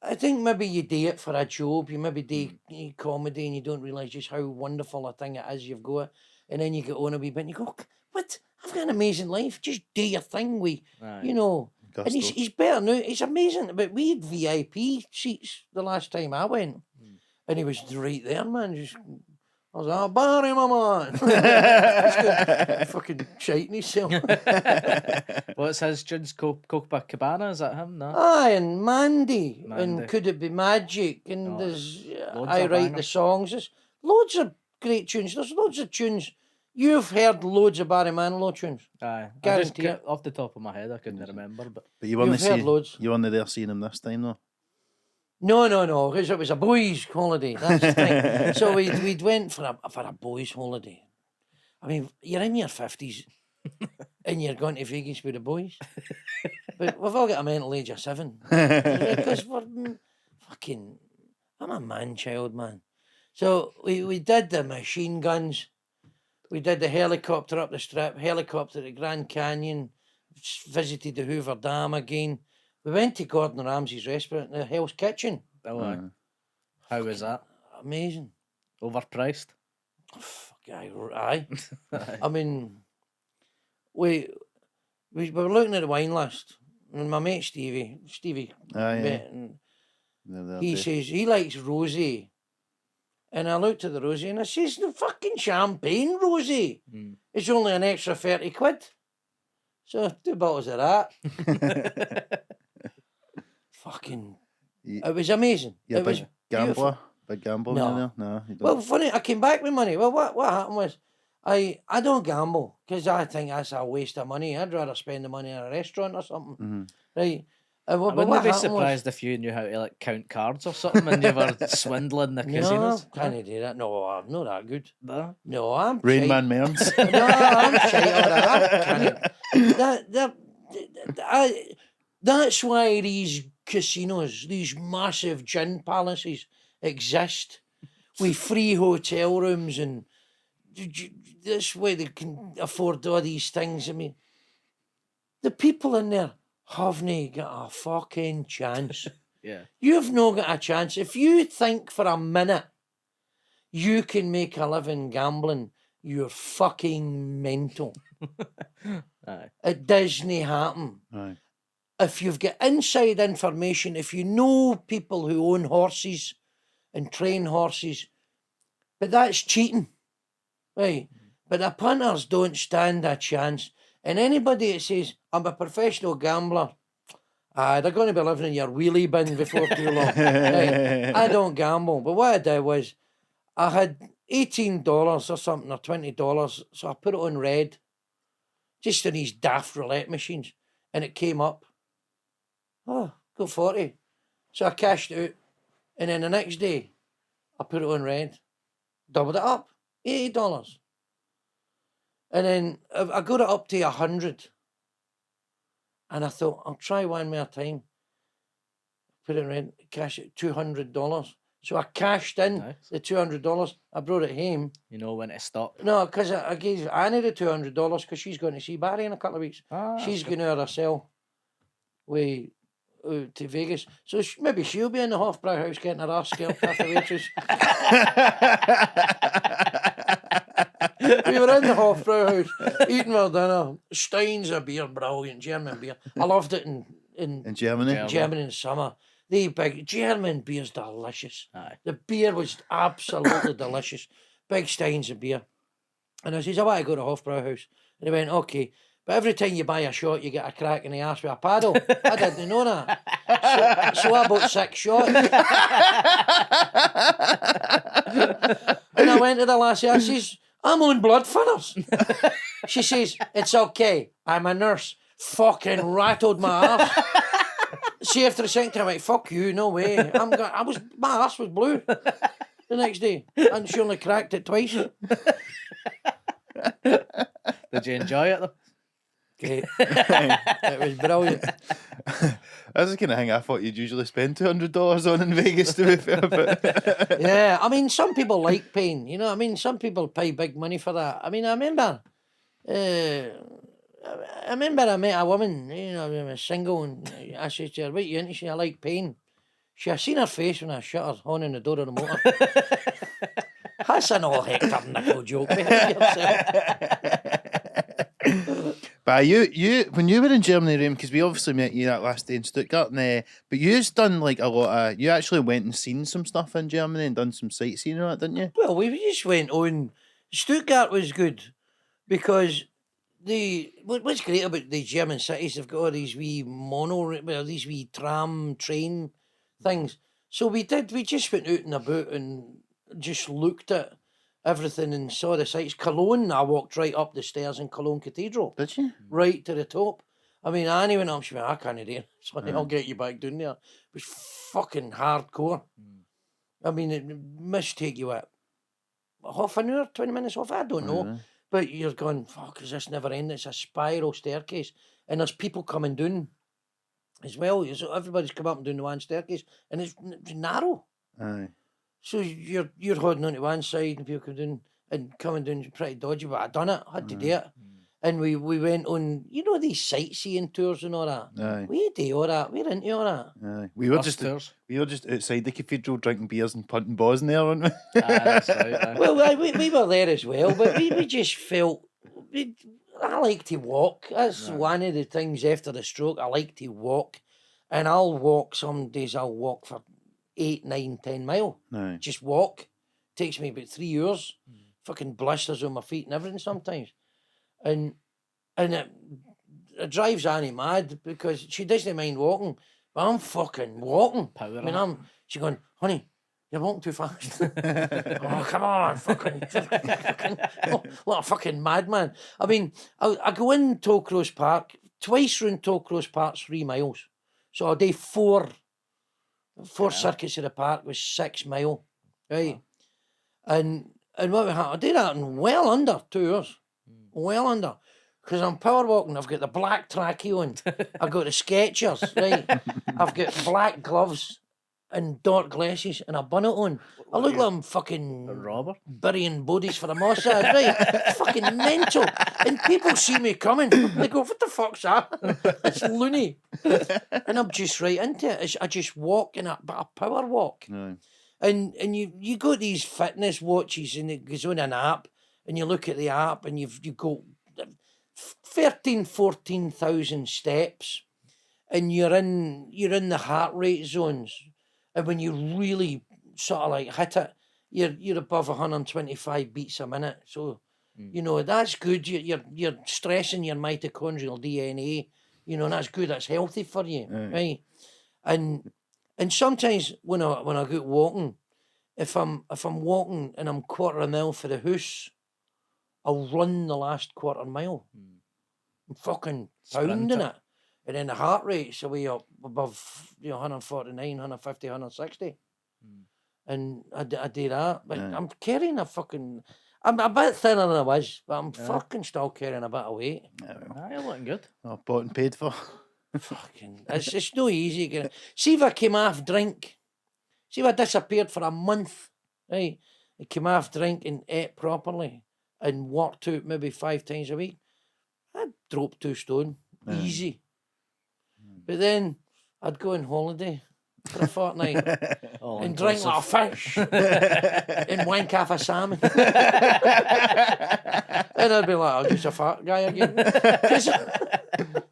I think maybe you do it for a job. You maybe do comedy and you don't realise just how wonderful a thing it is you've got. And then you get on a wee bit and you go, what? I've got an amazing life. Just do your thing with, Aye. you know. And Gusto. he's better now. He's amazing. But we had VIP seats the last time I went. And he was right there, man. Just, I was like, Barry, my man. He's fucking shiting himself. What's his tunes? Copacabana? Is that him? No. Aye, and Mandy. And Mandy. Could It Be Magic? And Oh, there's loads I of Write the bangers. Songs. There's loads of great tunes. There's loads of tunes. You've heard loads of Barry Manilow tunes. Aye. Guarantee it. Off the top of my head, I couldn't remember. But But you weren't You've heard see, loads. you weren't there seeing him this time though. No, because it was a boys' holiday. That's the thing. So we'd went for a boys' holiday. I mean, you're in your 50s and you're going to Vegas with the boys. But we've all got a mental age of 7. Because we're fucking... I'm a man-child, man. So we did the machine guns. We did the helicopter up the strip, helicopter to Grand Canyon, visited the Hoover Dam again. We went to Gordon Ramsay's restaurant, the Hell's Kitchen. oh, aye. How was that? Amazing. Overpriced? Fuck, aye. I mean, we were looking at the wine list, and my mate Stevie, Aye, met, and They're he there says he likes rosé. And I looked at the rosé and I says, the fucking champagne rosé. It's only an extra 30 quid. So 2 bottles of that. Fucking, You- it was amazing. You're It a was big beautiful. gambler. Big gambler No. there? No, you don't. Well, funny, I came back with money. Well, what happened was, I don't gamble because I think that's a waste of money. I'd rather spend the money in a restaurant or something, right? I But wouldn't what be happened surprised if you knew how to like count cards or something and you were swindling the was, casinos. no, can't do that. No, I'm not that good. No. No, I'm Raymond Mearns. No, I'm shite on that. I can't. That's why these casinos, these massive gin palaces exist with free hotel rooms, and that's why they can afford all these things. I mean, the people in there haven't got a fucking chance. Yeah. You've not got a chance. If you think for a minute you can make a living gambling, you're fucking mental. Aye. It doesn't happen. Aye. If you've got inside information, if you know people who own horses and train horses, but that's cheating, right? But the punters don't stand a chance. And anybody that says, I'm a professional gambler, they're going to be living in your wheelie bin before too long. Right? I don't gamble. But what I did was, I had $18 or something, or $20, so I put it on red, just on these daft roulette machines, and it came up. Oh, got 40. So I cashed it out, and then the next day, I put it on red, doubled it up, $80. And then I got it up to 100. And I thought, I'll try one more time. Put it in red, cash it, $200. So I cashed in the $200. I brought it home. You know when to stop. No, because I gave Annie the $200 because she's going to see Barry in a couple of weeks. She's going to herself way to Vegas. So maybe she'll be in the Hofbrau house getting her ass scalped off the waitress. We were in the Hofbrau house eating our dinner. Steins of beer, brilliant German beer. I loved it in Germany. Germany in summer. The big German beer's delicious. Aye. The beer was absolutely delicious. Big steins of beer. And I says, I want to go to Hofbrau house. And he went, okay. But every time you buy a shot, you get a crack in the arse with a paddle. I didn't know that. So I bought 6 shots. And I went to the lassie, I says, I'm on blood thinners. She says, it's okay. I'm a nurse. Fucking rattled my arse. See, after a second time, I went, fuck you, no way. My arse was blue the next day. And she only cracked it twice. Did you enjoy it though? Great. It was brilliant. That's the kind of thing I thought you'd usually spend $200 on in Vegas, to be fair. But Yeah, I mean, some people like pain, you know what I mean? Some people pay big money for that. I mean, I remember I met a woman, you know, I was single, and I said to her, what you into? She said, I like pain. I seen her face when I shut her on in the door of the motor. That's an all Hector Nickel joke. Behave yourself. But you when you were in Germany, Raymond, because we obviously met you that last day in Stuttgart, and but you've done like a lot of. You actually went and seen some stuff in Germany and done some sightseeing and that, didn't you? Well, we just went on. Stuttgart was good because what's great about the German cities, they've got all these wee these wee tram train things. So we just went out and about and just looked at everything and saw the sights. Cologne, I walked right up the stairs in Cologne Cathedral. Did you? Right to the top. I mean, Annie went up, she went, I can't do it. So I'll get you back down there. It was fucking hardcore. I mean, it must take you, half an hour, 20 minutes off? I don't know. But you're going, fuck, is this never ending? It's a spiral staircase. And there's people coming down as well. So everybody's come up and down the one staircase. And it's narrow. Aye. So you're holding on to one side and people come down and coming down pretty dodgy, but I done it. I had to do it. And we went on, you know, these sightseeing tours and all that. Aye. We do all that. We're into all that. Aye. We were just outside the cathedral drinking beers and punting balls in there, weren't we? That's right. Well, we were there as well, but we just felt. I like to walk. That's one of the things after the stroke. I like to walk. And I'll walk, some days I'll walk for 8, 9, 10 mile. Aye. Just walk. Takes me about 3 hours. Fucking blisters on my feet and everything sometimes. And it drives Annie mad because she doesn't mind walking, but I'm fucking walking. Power I mean, she's going, honey, you're walking too fast. Oh, come on, fucking what a fucking madman. I mean, I go in Tollcross Park, twice round Tollcross Park's 3 miles. So I do four circuits of the park was 6 mile, right? And what we had, I did that in well under 2 hours. Well under. Because I'm power walking, I've got the black trackie on, I've got the Skechers, right? I've got black gloves and dark glasses and a bonnet on. I look like I'm fucking A robber. burying bodies for the Mossad, right? It's fucking mental. And people see me coming, they go, what the fuck's that? It's loony. And I'm just right into it. I just walk in a power walk. No. And you got these fitness watches and it goes on an app and you look at the app and you've got 14,000 steps and you're in the heart rate zones, and when you really sort of like hit it, you're above 125 beats a minute. So you know that's good. You're stressing your mitochondrial DNA. You know, and that's good. That's healthy for you, right? And sometimes when I go walking, if I'm walking and I'm quarter a mile for the house, I'll run the last quarter mile. I'm fucking pounding it. And then the heart rate's away up above 149, 150, 160. And I do that. But I'm carrying I'm a bit thinner than I was, but I'm fucking still carrying a bit of weight. You're looking good. Oh, bought and paid for. Fucking, it's no easy. See if I came off drink. See if I disappeared for a month, right? I came off drink and ate properly and worked out maybe 5 times a week. I'd drop 2 stone, easy. But then I'd go on holiday for a fortnight and drink like a fish and wank off a salmon. And I'd be like, I'm just a fat guy again. 'Cause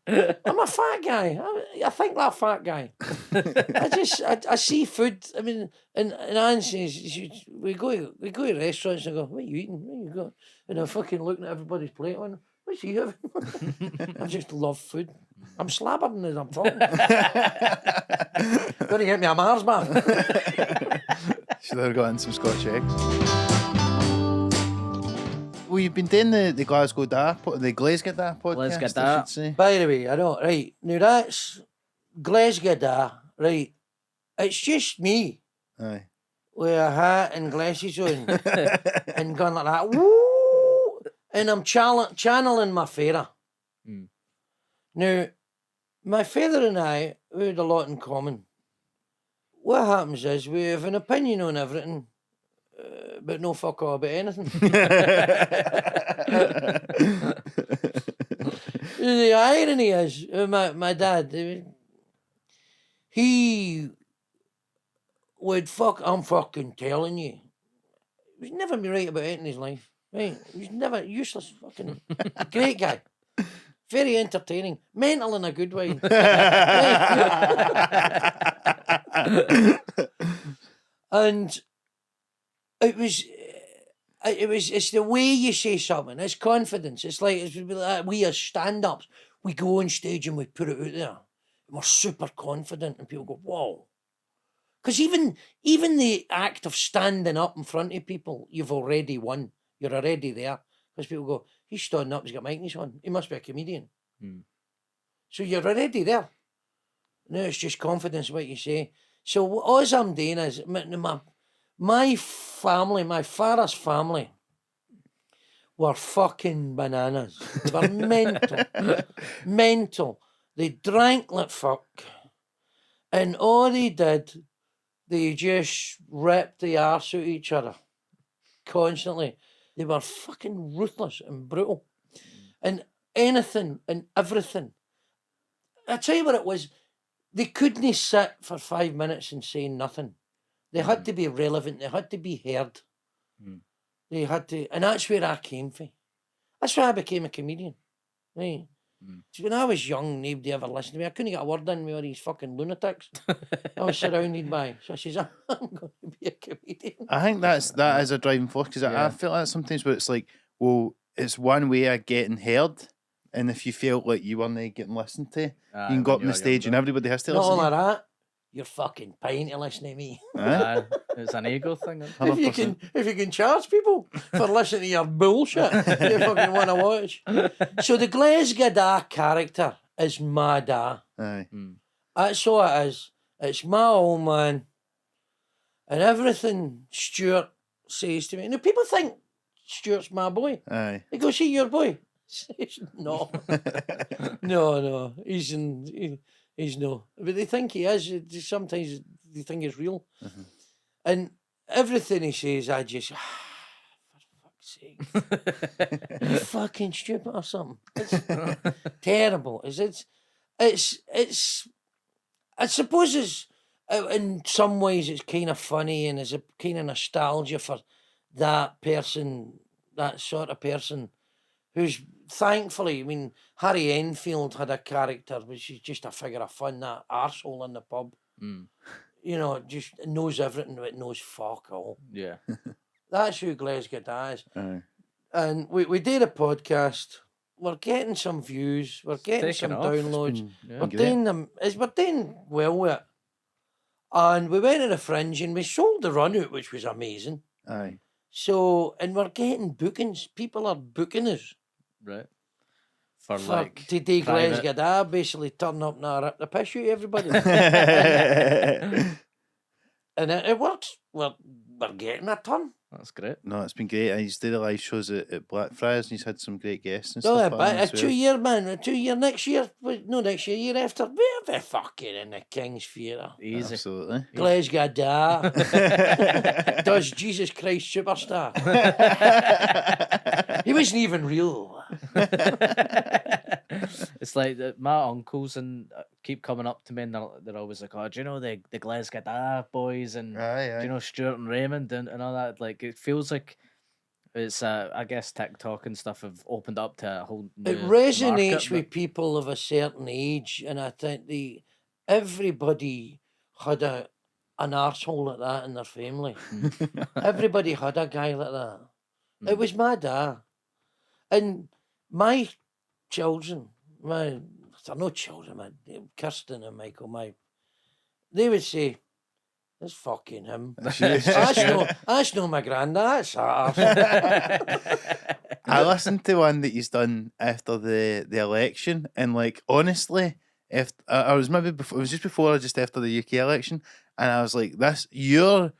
I'm a fat guy. I think like a fat guy. I see food. I mean, and Anne says, we go to restaurants and I go, what are you eating? What you got? And I'm fucking looking at everybody's plate on. What's he having? I just love food. I'm slabbering as I'm talking. Gonna get me a Mars bar. Should have got in some Scotch eggs. Well, you've been doing the Glasgow Da, the Glesga Da podcast, Glesga Da. I should say. By the way, I know, right, now that's Glasgow Da, right, it's just me Aye. with a hat and glasses on and going like that, woo, and I'm channeling my father. Now, my father and I, we had a lot in common. What happens is we have an opinion on everything, but no fuck all about anything. The irony is, my dad, he would I'm fucking telling you, he was never be right about it in his life. Right? He was never useless, fucking great guy. Very entertaining, mental in a good way. And it's the way you say something. It's confidence. It's like we as stand-ups, we go on stage and we put it out there. And we're super confident, and people go, "Whoa!" Because even the act of standing up in front of people, you've already won. You're already there. Because people go, he's standing up, he's got mic on. He must be a comedian. So you're already there. Now it's just confidence what you say. So all I'm doing is, my family, my father's family, were fucking bananas. They were mental. Mental. They drank like fuck. And all they did, they just ripped the arse out of each other. Constantly. They were fucking ruthless and brutal. And anything and everything. I tell you what it was. They couldn't sit for 5 minutes and say nothing. They had to be relevant. They had to be heard. They had to, and that's where I came from. That's why I became a comedian. Right? So when I was young, nobody ever listened to me. I couldn't get a word in with all these fucking lunatics I was surrounded by. So I says, I'm going to be a comedian. I think that is a driving force, because I feel like sometimes where it's like, well, it's one way of getting heard, and if you feel like you weren't getting listened to, you can go up on the stage and everybody has to Not listen only to you. that, you're fucking paying to listen to me. It's an ego thing. If you can charge people for listening to your bullshit, you fucking want to watch. So the Glesga Da character is my da. Aye. That's all it is. It's my old man. And everything Stuart says to me. Now, people think Stuart's my boy. Aye. They go, see your boy. No. No. He's no. But they think he is. Sometimes they think he's real. Mhm. And everything he says, I just, for fuck's sake. You fucking stupid or something. It's terrible. It's I suppose it's in some ways it's kind of funny and it's a kind of nostalgia for that person, that sort of person who's thankfully, I mean, Harry Enfield had a character which is just a figure of fun, that arsehole in the pub. Mm. You know, just knows everything but knows fuck all. Yeah. That's who Glesga is. Aye. And we did a podcast. We're getting some views. We're getting taking some off. downloads. Yeah. We're great. doing them. We're doing well with it. And we went to the Fringe and we sold the run out, which was amazing. Aye. So, and we're getting bookings. People are booking us Right. For for like to do private- Glesga. Basically turn up and rip the piss out of everybody. And it works. We're getting a ton. That's great. No, it's been great. He's did the live shows at Blackfriars and he's had some great guests and No, stuff. a like that as 2 well. year, man. A 2 year next year. No, next year, year after. We're the fucking in the King's Theatre. Easy. Absolutely. Glesga da. Does Jesus Christ Superstar. He wasn't even real. It's like my uncles and keep coming up to me and they're always like, oh, do you know the Glasgow boys and Aye, do aye. you know Stuart and Raymond and all that? Like it feels like it's I guess TikTok and stuff have opened up to a whole new It resonates market, with people of a certain age, and I think everybody had an arsehole like that in their family. Everybody had a guy like that. It was my dad. And my children, they're not children, Kirsten and Michael, they would say, "That's fucking him." That's no my granddad, that's ours. I listened to one that he's done after the election, and like honestly, if I was maybe before, it was just before or just after the UK election, and I was like, "This, you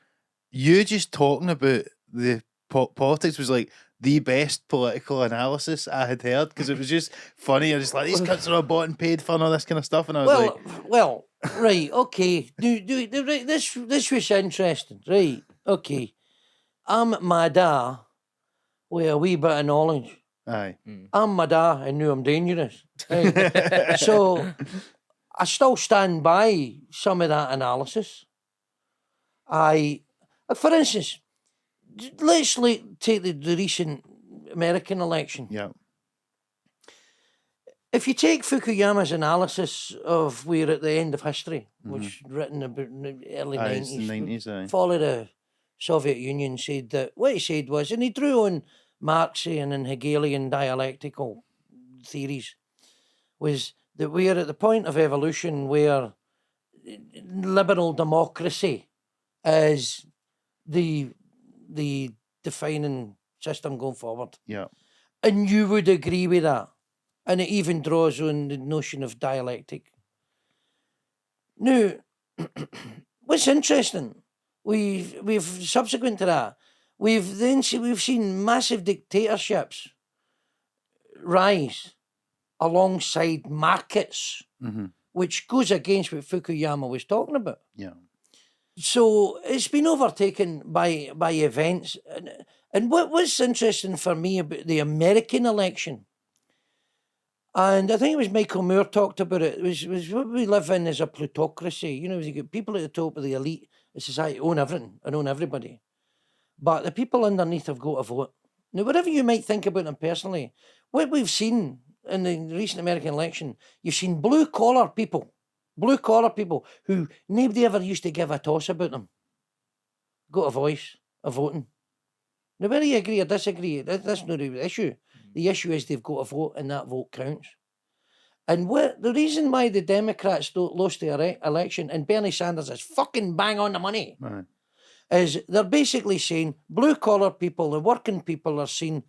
just talking about the politics was like the best political analysis I had heard because it was just funny. I was just like, these cunts are all bought and paid for and all this kind of stuff, and I was like, Well, right, okay. Right, this was interesting, right? Okay, I'm my dad with a wee bit of knowledge. aye, I'm my dad and knew I'm dangerous. Right? So I still stand by some of that analysis. For instance, let's take the recent American election. yeah, If you take Fukuyama's analysis of we're at the end of history, which written about in the early aye, it's the 90s, 90s, aye, fall of the Soviet Union, said that what he said was, and he drew on Marxian and Hegelian dialectical theories, was that we are at the point of evolution where liberal democracy is the defining system going forward. yeah, And you would agree with that. And it even draws on the notion of dialectic. Now, what's interesting, we've subsequent to that, we've seen massive dictatorships rise alongside markets, which goes against what Fukuyama was talking about. yeah, So it's been overtaken by events. And what's interesting for me about the American election, and I think it was Michael Moore talked about it, was what we live in is a plutocracy. You know, you get people at the top of the elite of society own everything and own everybody. But the people underneath have got to vote. Now, whatever you might think about them personally, what we've seen in the recent American election, you've seen blue-collar people who nobody ever used to give a toss about them, got a voice, a voting. Now, whether you agree or disagree, that's not the issue. The issue is they've got a vote and that vote counts. And the reason why the Democrats lost the election, and Bernie Sanders is fucking bang on the money, aye, is they're basically saying blue-collar people, the working people are seeing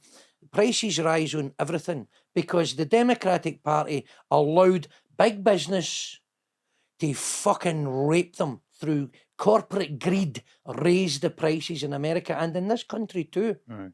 prices rise on everything because the Democratic Party allowed big business to fucking rape them through corporate greed, raise the prices in America and in this country too. Right.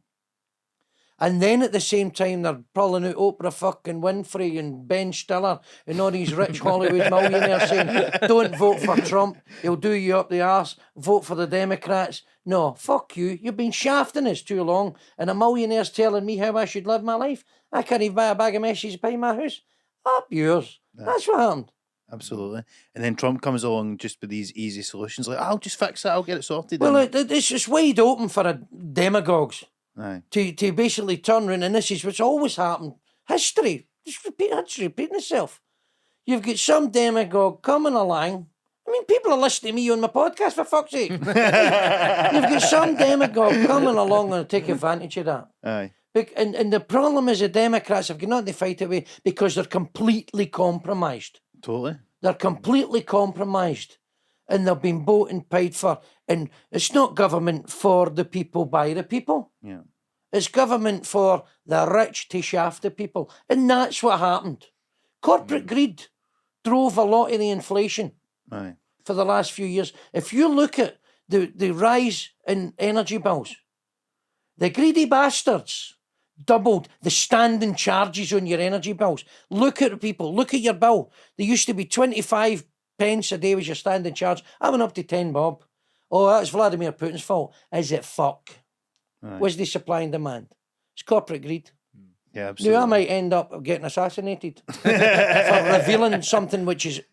And then at the same time, they're pulling out Oprah fucking Winfrey and Ben Stiller and all these rich Hollywood millionaires saying, don't vote for Trump, he'll do you up the arse, vote for the Democrats. No, fuck you. You've been shafting us too long, and a millionaire's telling me how I should live my life. I can't even buy a bag of messages by my house. Up yours. That's what happened. Absolutely. And then Trump comes along just with these easy solutions, like, I'll just fix it, I'll get it sorted. Well, it's just wide open for demagogues. Aye. To basically turn around, and this is what's always happened. History, history repeating itself. You've got some demagogue coming along. I mean, people are listening to me on my podcast, for fuck's sake. You've got some demagogue coming along and take advantage of that. Aye. And the problem is the Democrats have got nothing to fight away because they're completely compromised. Totally. They're completely compromised. And they've been bought and paid for. And it's not government for the people, by the people. Yeah. It's government for the rich to shaft the people. And that's what happened. Corporate greed drove a lot of the inflation Aye. for the last few years. If you look at the rise in energy bills, the greedy bastards doubled the standing charges on your energy bills. Look at the people. Look at your bill. There used to be 25 pence a day was your standing charge. I went up to 10 bob. Oh, that's Vladimir Putin's fault. Is it fuck? Right. Was the supply and demand? It's corporate greed. Yeah, absolutely. Now I might end up getting assassinated for revealing something which is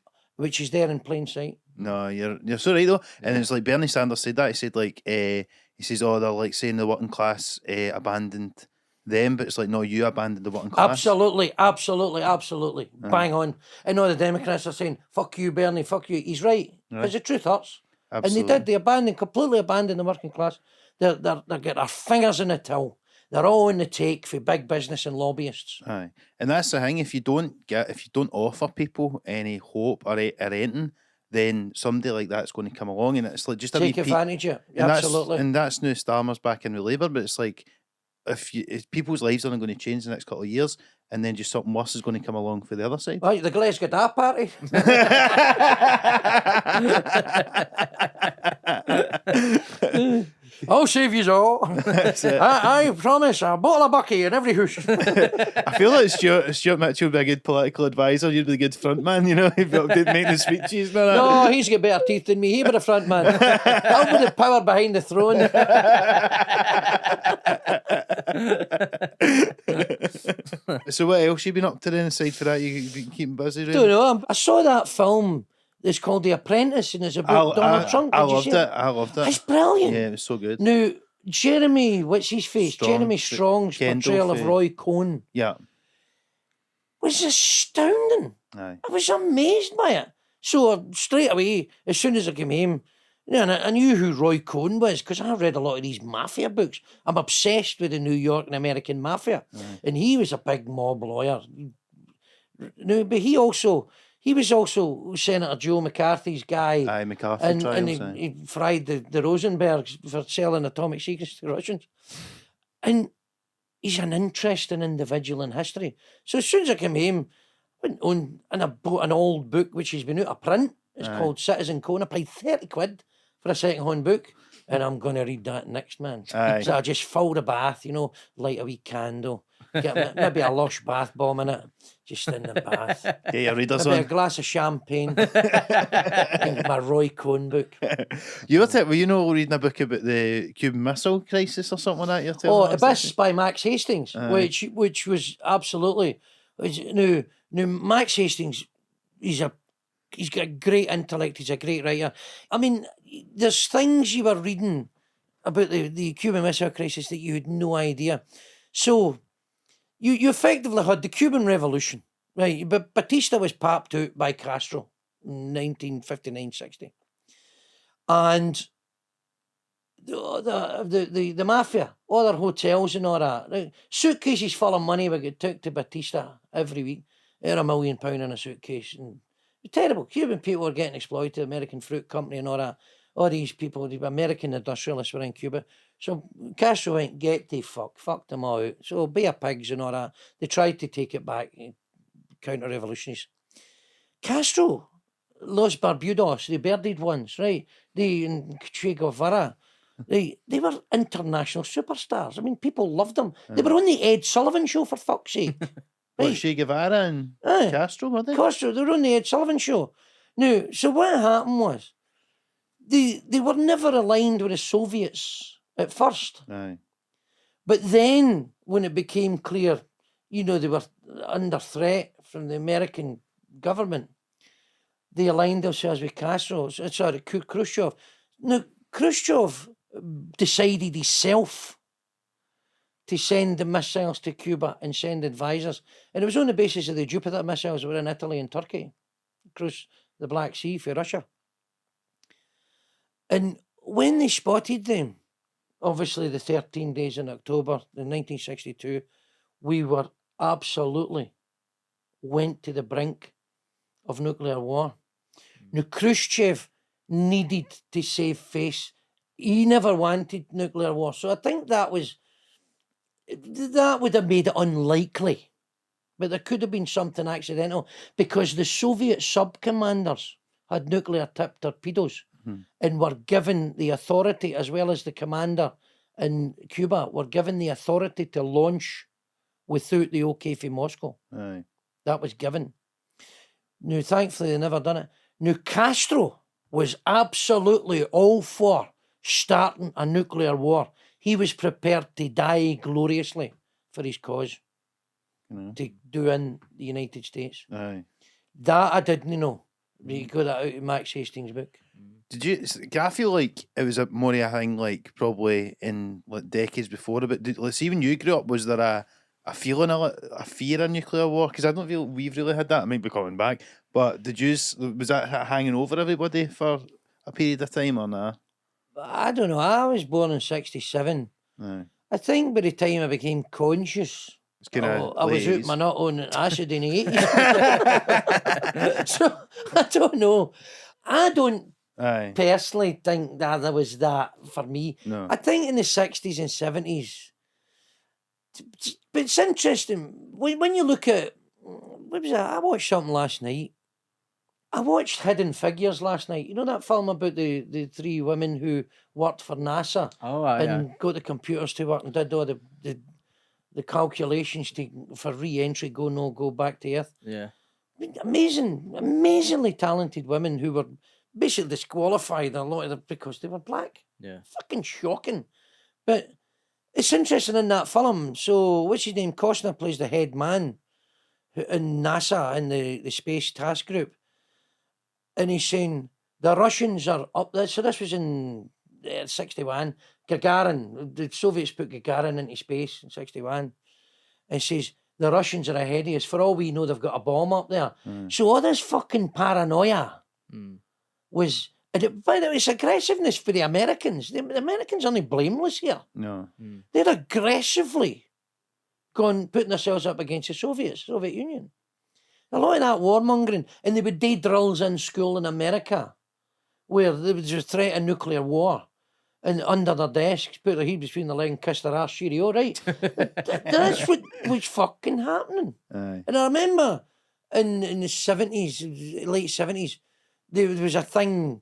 there in plain sight. No, you're so right though. And it's like Bernie Sanders said that. He said like he says, oh, they're like saying the working class abandoned them, but it's like, no, you abandoned the working class. Absolutely. Bang on. And all the Democrats are saying, fuck you, Bernie, fuck you. He's right. Because the truth hurts. Absolutely. And they did. Completely abandoned the working class. They're got their fingers in the till. They're all in the take for big business and lobbyists. Aye. And that's the thing, if you don't offer people any hope or anything, then somebody like that's going to come along and it's like just take advantage of it. Absolutely. And that's now Starmer's back in with Labour, but it's like if people's lives aren't going to change in the next couple of years, and then just something worse is going to come along for the other side. Right, the Glesga Da party. I'll save you all. I promise. A bottle of bucky in every house. I feel like Stuart Mitchell would be a good political advisor. You'd be a good front man, you know, he'd be making the speeches and all that. No, he's got better teeth than me. He be the front man. I'll be the power behind the throne. So what else you been up to then aside for that? You've been keeping busy, really? Don't know. I saw that film. It's called The Apprentice, and it's about Donald Trump. I loved it. It's brilliant. Yeah, it was so good. Now, Jeremy, what's his face? Jeremy Strong's portrayal of Roy Cohn. Yeah. Was astounding. Aye. I was amazed by it. So straight away, as soon as I came home, I knew who Roy Cohn was because I read a lot of these mafia books. I'm obsessed with the New York and American mafia. And he was a big mob lawyer. No, but he was also Senator Joe McCarthy's guy. Aye, McCarthy and trials. he fried the Rosenbergs for selling atomic secrets to the Russians. And he's an interesting individual in history. So as soon as I came home, I went on and I bought an old book which has been out of print. It's called Citizen Cone. I paid 30 quid for a second-hand book. And I'm going to read that next, man. Aye. So I just fill the bath, light a wee candle, get maybe a lush bath bomb in it, just in the bath. Get your readers Maybe on. a glass of champagne. And my Roy Cohn book. You were reading a book about the Cuban Missile Crisis or something like that? You're telling me Abyss by Max Hastings, which was absolutely... Now, Max Hastings, he's got a great intellect, he's a great writer. I mean, there's things you were reading about the Cuban Missile Crisis that you had no idea. So, you effectively had the Cuban Revolution, right? But Batista was popped out by Castro in 1959-60. And the mafia, all their hotels and all that, suitcases full of money would get took to Batista every week. They're £1 million in a suitcase. And terrible. Cuban people were getting exploited, American Fruit Company and all that. All these people, the American industrialists were in Cuba. So Castro went, get the fucked them all out. So Bay of Pigs and all that. They tried to take it back, counter-revolutionaries. Castro Los Barbudos, the birded ones, right? In Che Guevara. They were international superstars. I mean, people loved them. They were on the Ed Sullivan Show, for fuck's sake. What, Right. Che Guevara and Aye. Castro, were they? Castro, they were on the Ed Sullivan Show. Now, so what happened was, they were never aligned with the Soviets at first. Aye. But then, when it became clear, you know, they were under threat from the American government, they aligned themselves with Castro, sorry, Khrushchev. Now, Khrushchev decided himself to send the missiles to Cuba and send advisors. And it was on the basis of the Jupiter missiles that were in Italy and Turkey, across the Black Sea for Russia. And when they spotted them, obviously the 13 days in October in 1962, we were absolutely went to the brink of nuclear war. Now, Khrushchev needed to save face. He never wanted nuclear war. So I think that would have made it unlikely. But there could have been something accidental because the Soviet sub-commanders had nuclear-tipped torpedoes and were given the authority, as well as the commander in Cuba, were given the authority to launch without the OK for Moscow. Aye. That was given. Now, thankfully, they never done it. Now, Castro was absolutely all for starting a nuclear war. He was prepared to die gloriously for his cause, to do in the United States. Aye. That I didn't know. You got that out of Max Hastings' book. Did you? I feel like it was a more of a thing, like probably in like decades before. But let's see, when you grew up, was there a feeling, a fear of nuclear war? Because I don't feel we've really had that. It might be coming back, but was that hanging over everybody for a period of time or not? I don't know. I was born in 1967. Aye. I think by the time I became conscious, It's kind of I was out my nut on acid in the 80s. So I don't know. I don't Aye. personally think that there was that for me. No. I think in the 60s and 70s. But it's interesting. When you look at, what was that? I watched something last night. I watched Hidden Figures last night. You know that film about the three women who worked for NASA and got the computers to work and did all the calculations for re-entry, go back to Earth. Yeah. I mean, amazingly talented women who were basically disqualified, a lot of them, because they were black. Yeah. Fucking shocking. But it's interesting in that film. So what's his name? Costner plays the head man in NASA in the Space Task Group. And he's saying, the Russians are up there. So this was in 61. Gagarin, the Soviets put Gagarin into space in 61. And says, the Russians are ahead of us. For all we know, they've got a bomb up there. So all this fucking paranoia was... By the way, it's aggressiveness for the Americans. The Americans aren't blameless here. No. They're aggressively putting themselves up against the Soviet Union. A lot of that warmongering, and they would do drills in school in America where there was a threat of nuclear war, and under their desks, put their head between their leg and kiss their ass, cheerio, right? That's what was fucking happening. Aye. And I remember in the 70s, late 70s, there was a thing,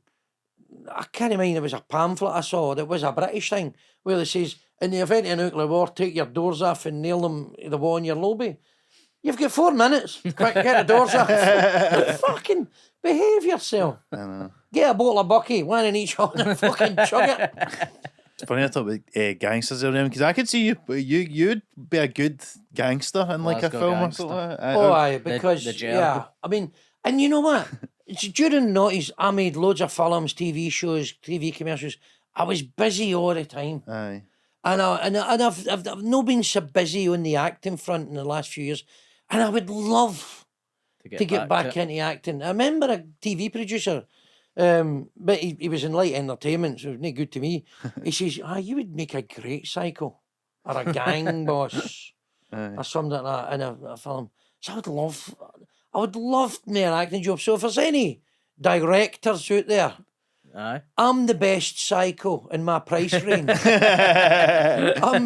I can't mind, it was a pamphlet I saw that was a British thing where it says, in the event of a nuclear war, take your doors off and nail them to the wall in your lobby. You've got 4 minutes. Quick, get the doors off. Fucking behave yourself. I know. Get a bottle of Bucky, one in each hand, and fucking chug it. It's funny I talk about gangsters around, because I could see you'd be a good gangster in like a Glasgow film gangster. or something. Oh, aye, because, the jail. yeah. I mean, and you know what? During the 90s, I made loads of films, TV shows, TV commercials. I was busy all the time. Aye. And I've not been so busy on the acting front in the last few years. And I would love to get back into acting. I remember a TV producer, but he was in light entertainment, so it was not good to me. He says, you would make a great psycho or a gang boss or something like that in a film. So I would love more acting jobs. So if there's any directors out there, Aye. I'm the best psycho in my price range. I'm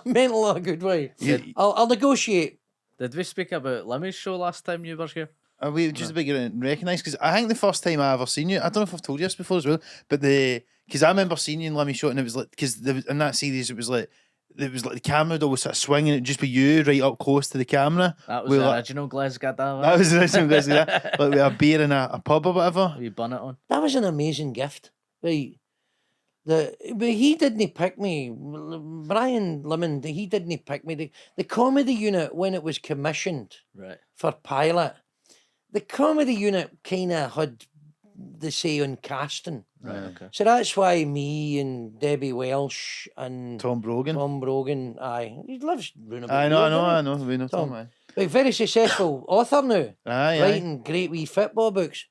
mental in a good way. I'll negotiate. Did we speak about Limmy's show last time you were here? Are we just a bit getting recognised? Because I think the first time I ever seen you, I don't know if I've told you this before as well, but because I remember seeing you in Limmy Shot, and it was like, because in that series it was like the camera would always sort of swing, and it'd just be you right up close to the camera. That was the original Glasgow. That was the original Glasgow. Like with a beer in a pub or whatever. You bun it on. That was an amazing gift, right? But he didn't pick me. Brian Lemon, he didn't pick me. The comedy unit, when it was commissioned for pilot, the comedy unit kind of had the say on casting. Right, okay. So that's why me and Debbie Welsh and Tom Brogan, aye, he lives round about I know. We know Tom. Tom. But very successful author now, Aye. writing great wee football books.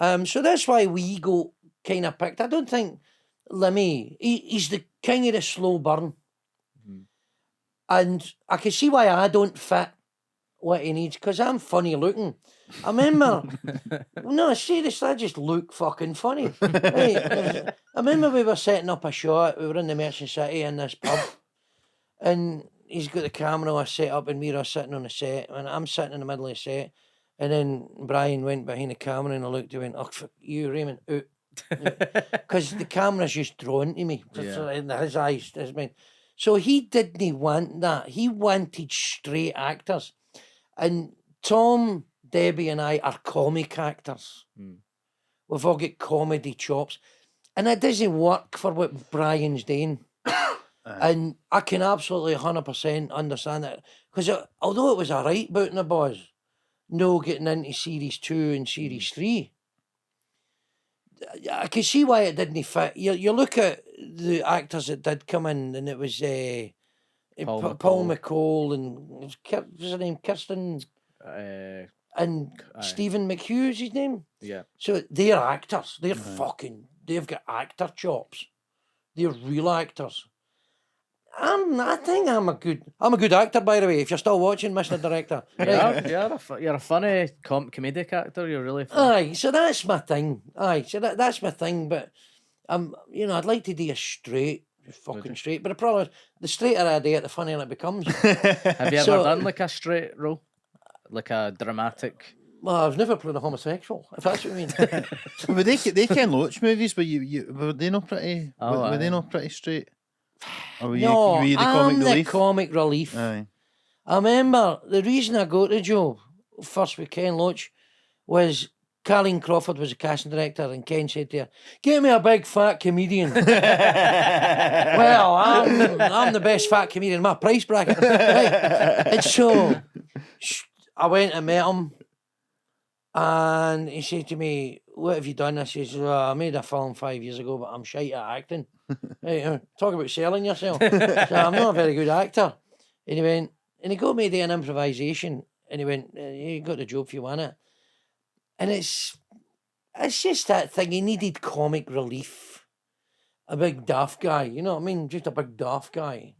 So that's why we got kind of picked. I don't think Limmy, he's the king of the slow burn. And I can see why I don't fit what he needs, because I'm funny looking. I remember, no, seriously, I just look fucking funny. Right? I remember we were setting up a shot, we were in the Merchant City in this pub, and he's got the camera all set up, and we're all sitting on the set, and I'm sitting in the middle of the set, and then Brian went behind the camera, and I looked, he went, "Oh, fuck you, Raymond, out." Because the camera's just drawn to me, in his eyes, his mind. So he didn't want that. He wanted straight actors. And Tom, Debbie and I are comic actors. We've all got comedy chops. And it doesn't work for what Brian's doing. And I can absolutely 100% understand that. Because although it was a right bout in the boys, no getting into series 2 and series 3, I can see why it didn't fit. You look at the actors that did come in, and it was Paul McCall and what's her name, Kirsten, and Stephen McHugh's his name. Yeah. So they're actors. They're they've got actor chops. They're real actors. I think I'm a good actor, by the way. If you're still watching, Mr. Director, you're a funny comedic actor. You're really funny. Aye, so that's my thing. That's my thing. But I'd like to do a straight, fucking straight. But the problem is, the straighter I do it, the funnier it becomes. Have you ever done like a straight role, like a dramatic? Well, I've never played a homosexual, if that's what you mean. But they Ken Loach movies, but were they not pretty? Were they not pretty straight? Or were you the comic relief? The comic relief. Aye. I remember the reason I got the job first with Ken Loach was Carleen Crawford was the casting director, and Ken said to her, "Get me a big fat comedian." Well, I'm the best fat comedian in my price bracket. Right? And so I went and met him, and he said to me, "What have you done?" I says, "I made a film 5 years ago, but I'm shite at acting." Right, talk about selling yourself. So I'm not a very good actor. And he went, and he got me to do an improvisation, and he went, "You got the job if you want it." And it's just that thing. He needed comic relief. A big daft guy, you know what I mean? Just a big daft guy.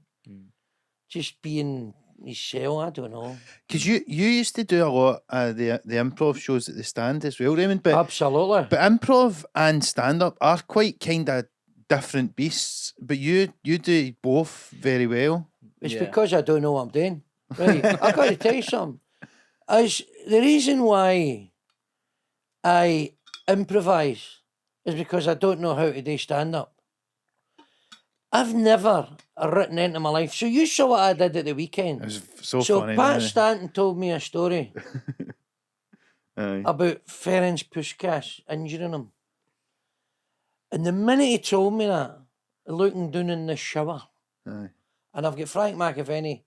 Just being his shell, I don't know. Because you used to do a lot of the improv shows at the Stand as well, Raymond. But, absolutely. But improv and stand-up are quite kind of different beasts. But you do both very well. It's because I don't know what I'm doing. Right. I've got to tell you something. The reason why I improvise is because I don't know how to do stand-up. I've never written into my life. So you saw what I did at the weekend. It was so funny. So Pat Stanton told me a story about Ferenc Puskas injuring him. And the minute he told me that, looking down in the shower, and I've got Frank McAvenny,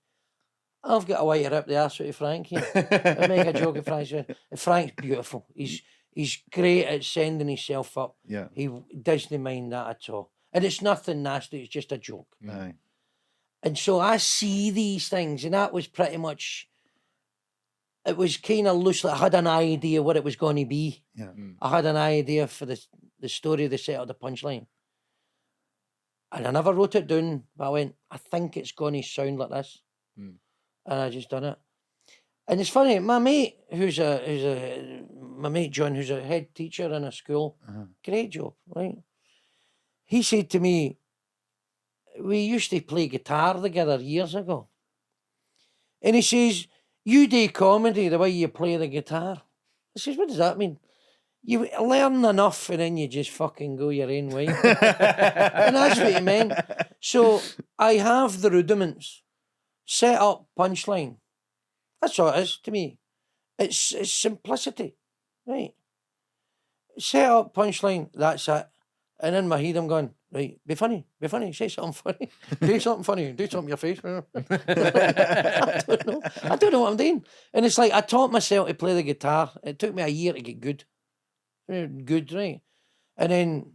I've got a way to rip the arse out of Frank here. I make a joke of Frank. Frank's beautiful. He's great at sending himself up. Yeah. He doesn't mind that at all. And it's nothing nasty, it's just a joke. Aye. And so I see these things, and that was pretty much, it was kind of loose. I had an idea what it was going to be. Yeah. I had an idea for the story, the set of the punchline. And I never wrote it down, but I went, I think it's going to sound like this. And I just done it. And it's funny, my mate, my mate John, who's a head teacher in a school, great job, right? He said to me, we used to play guitar together years ago. And he says, you do comedy the way you play the guitar. I says, what does that mean? You learn enough and then you just fucking go your own way. And that's what he meant. So I have the rudiments. Set up, punchline. That's all it is to me. It's simplicity, right? Set up, punchline, that's it. And in my head I'm going, right, be funny, say something funny. Do something funny, do something with your face. I don't know what I'm doing. And it's like I taught myself to play the guitar. It took me a year to get good. Good, right? And then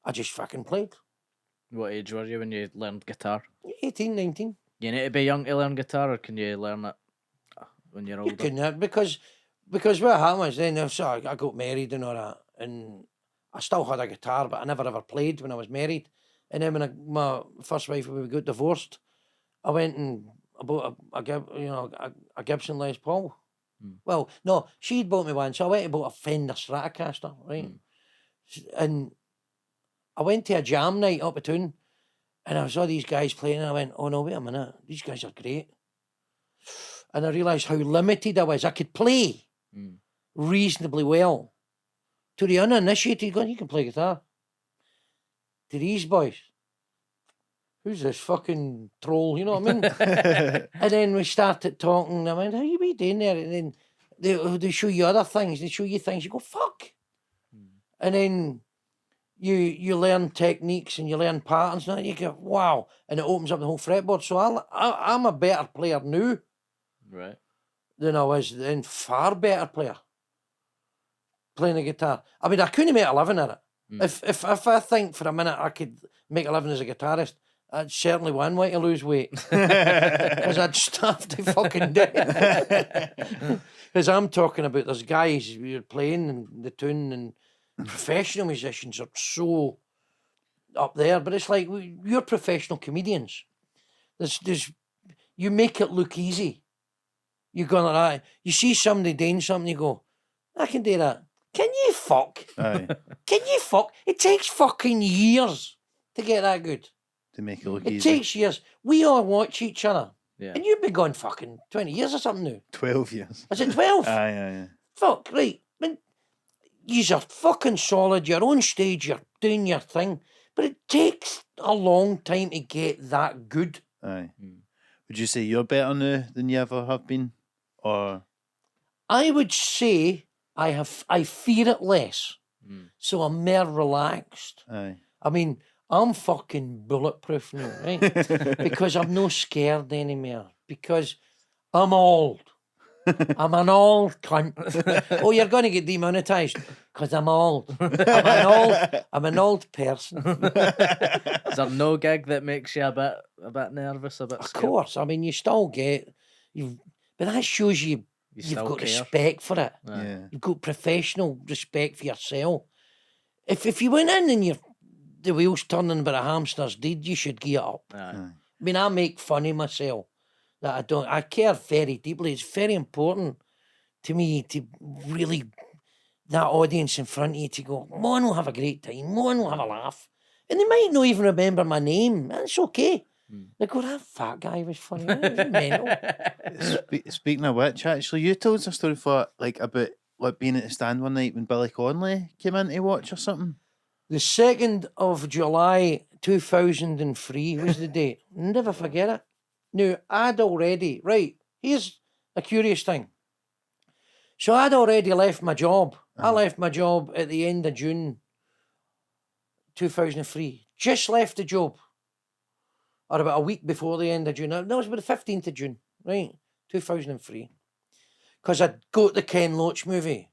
I just fucking played. What age were you when you learned guitar? 18, 19. You need to be young to learn guitar, or can you learn it when you're older? You couldn't, because what happened was then so I got married and all that, and I still had a guitar, but I never ever played when I was married. And then when my first wife, when we got divorced, I went and I bought a Gibson Les Paul. Well, no, she'd bought me one, so I went and bought a Fender Stratocaster, right? And I went to a jam night up at town, and I saw these guys playing, and I went, oh no, wait a minute, these guys are great. And I realised how limited I was. I could play reasonably well. To the uninitiated, going, you can play guitar. To these boys, who's this fucking troll, you know what I mean? And then we started talking, I went, how you be doing there? And then they show you other things, they show you things, you go, fuck. And then you learn techniques and you learn patterns, and you go, wow. And it opens up the whole fretboard. So I'm a better player now. Right. Than I was then, far better player. Playing the guitar. I mean, I couldn't make a living at it. If I think for a minute I could make a living as a guitarist, that's certainly one way to lose weight. Because I'd starve to fucking death. Because I'm talking about, there's guys who are playing and the tune, and professional musicians are so up there. But it's like, you're professional comedians. You make it look easy. You go like that. You see somebody doing something, you go, I can do that. Can you fuck? Aye. Can you fuck? It takes fucking years to get that good. To make it look It easy. takes years. We all watch each other. Yeah. And you've been gone fucking 20 years or something now. 12 years. Is it 12? Aye. Fuck, right. I mean, you're fucking solid. You're on stage. You're doing your thing. But it takes a long time to get that good. Aye. Would you say you're better now than you ever have been? Or I would say I fear it less. So I'm more relaxed. aye. I mean, I'm fucking bulletproof now, right? Because I'm no scared anymore. Because I'm old. I'm an old cunt. Oh, you're going to get demonetized because I'm old. I'm an old person. Is there no gig that makes you a bit nervous, a bit Of scared? course. I mean, you still get, but that shows you've still got care. respect for it. Yeah. You've got professional respect for yourself. If you went in and the wheels turning about a hamster's deed, you should get up. Aye. Aye. I mean, I make fun of myself. That I care very deeply. It's very important to me to really, that audience in front of you, to go, come on, we'll have a great time. Come on, we'll have a laugh. And they might not even remember my name. That's okay. They go, that fat guy was funny. That was mental. Speaking of which, actually, you told us a story about being at the stand one night when Billy Connolly came in to watch or something. The 2nd of July 2003 was the date. Never forget it. Now, I'd already, right, here's a curious thing. So I'd already left my job. I left my job at the end of June 2003. Just left the job. Or about a week before the end of June. No, it was about the 15th of June, right? 2003. Because I'd got the Ken Loach movie.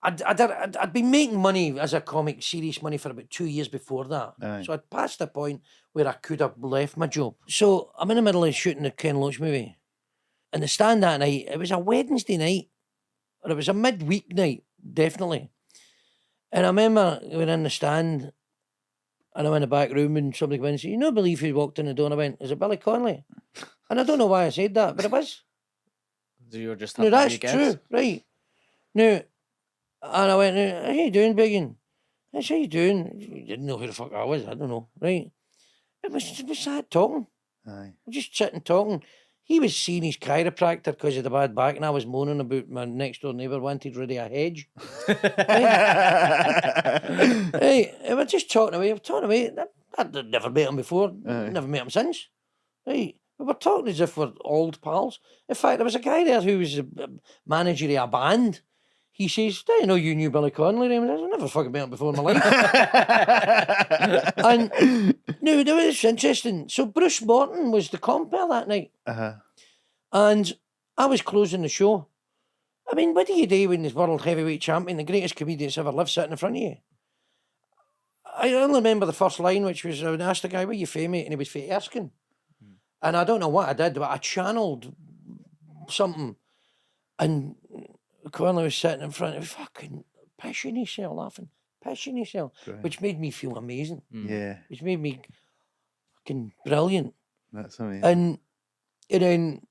I'd been making money as a comic, serious money, for about 2 years before that. Aye. So I'd passed the point where I could have left my job. So I'm in the middle of shooting the Ken Loach movie. And the stand that night, it was a Wednesday night. Or it was a midweek night, definitely. And I remember we were in the stand, and I'm in the back room, and somebody came in and said, you don't believe who walked in the door? And I went, is it Billy Connolly? And I don't know why I said that, but it was. So you were just No, having that's a guess? true, right. No, and I went, how you doing, Big Yin? I said, how you doing? He didn't know who the fuck I was, I don't know, right. We sat talking. Aye. We're just sitting talking. he was seeing his chiropractor because of the bad back, and I was moaning about my next door neighbour wanted rid of a hedge. Hey, we were just talking away. I'd never met him before, never met him since. Right, we were talking as if we're old pals. In fact, there was a guy there who was a manager of a band. He says, "Do you know you knew Billy Connolly, Raymond?" I said, "I've never fucking met him before in my life." And no, it was interesting. So Bruce Morton was the compere that night. And I was closing the show. I mean, what do you do when the world heavyweight champion, the greatest comedian that's ever lived, sitting in front of you? I only remember the first line, which was, I would ask the guy, "Where you from, mate?" And he was from Erskine. And I don't know what I did, but I channeled something. And Connolly was sitting in front of me, fucking pissing himself, laughing, pissing himself, which made me feel amazing. Yeah. Which made me fucking brilliant. That's amazing. And then,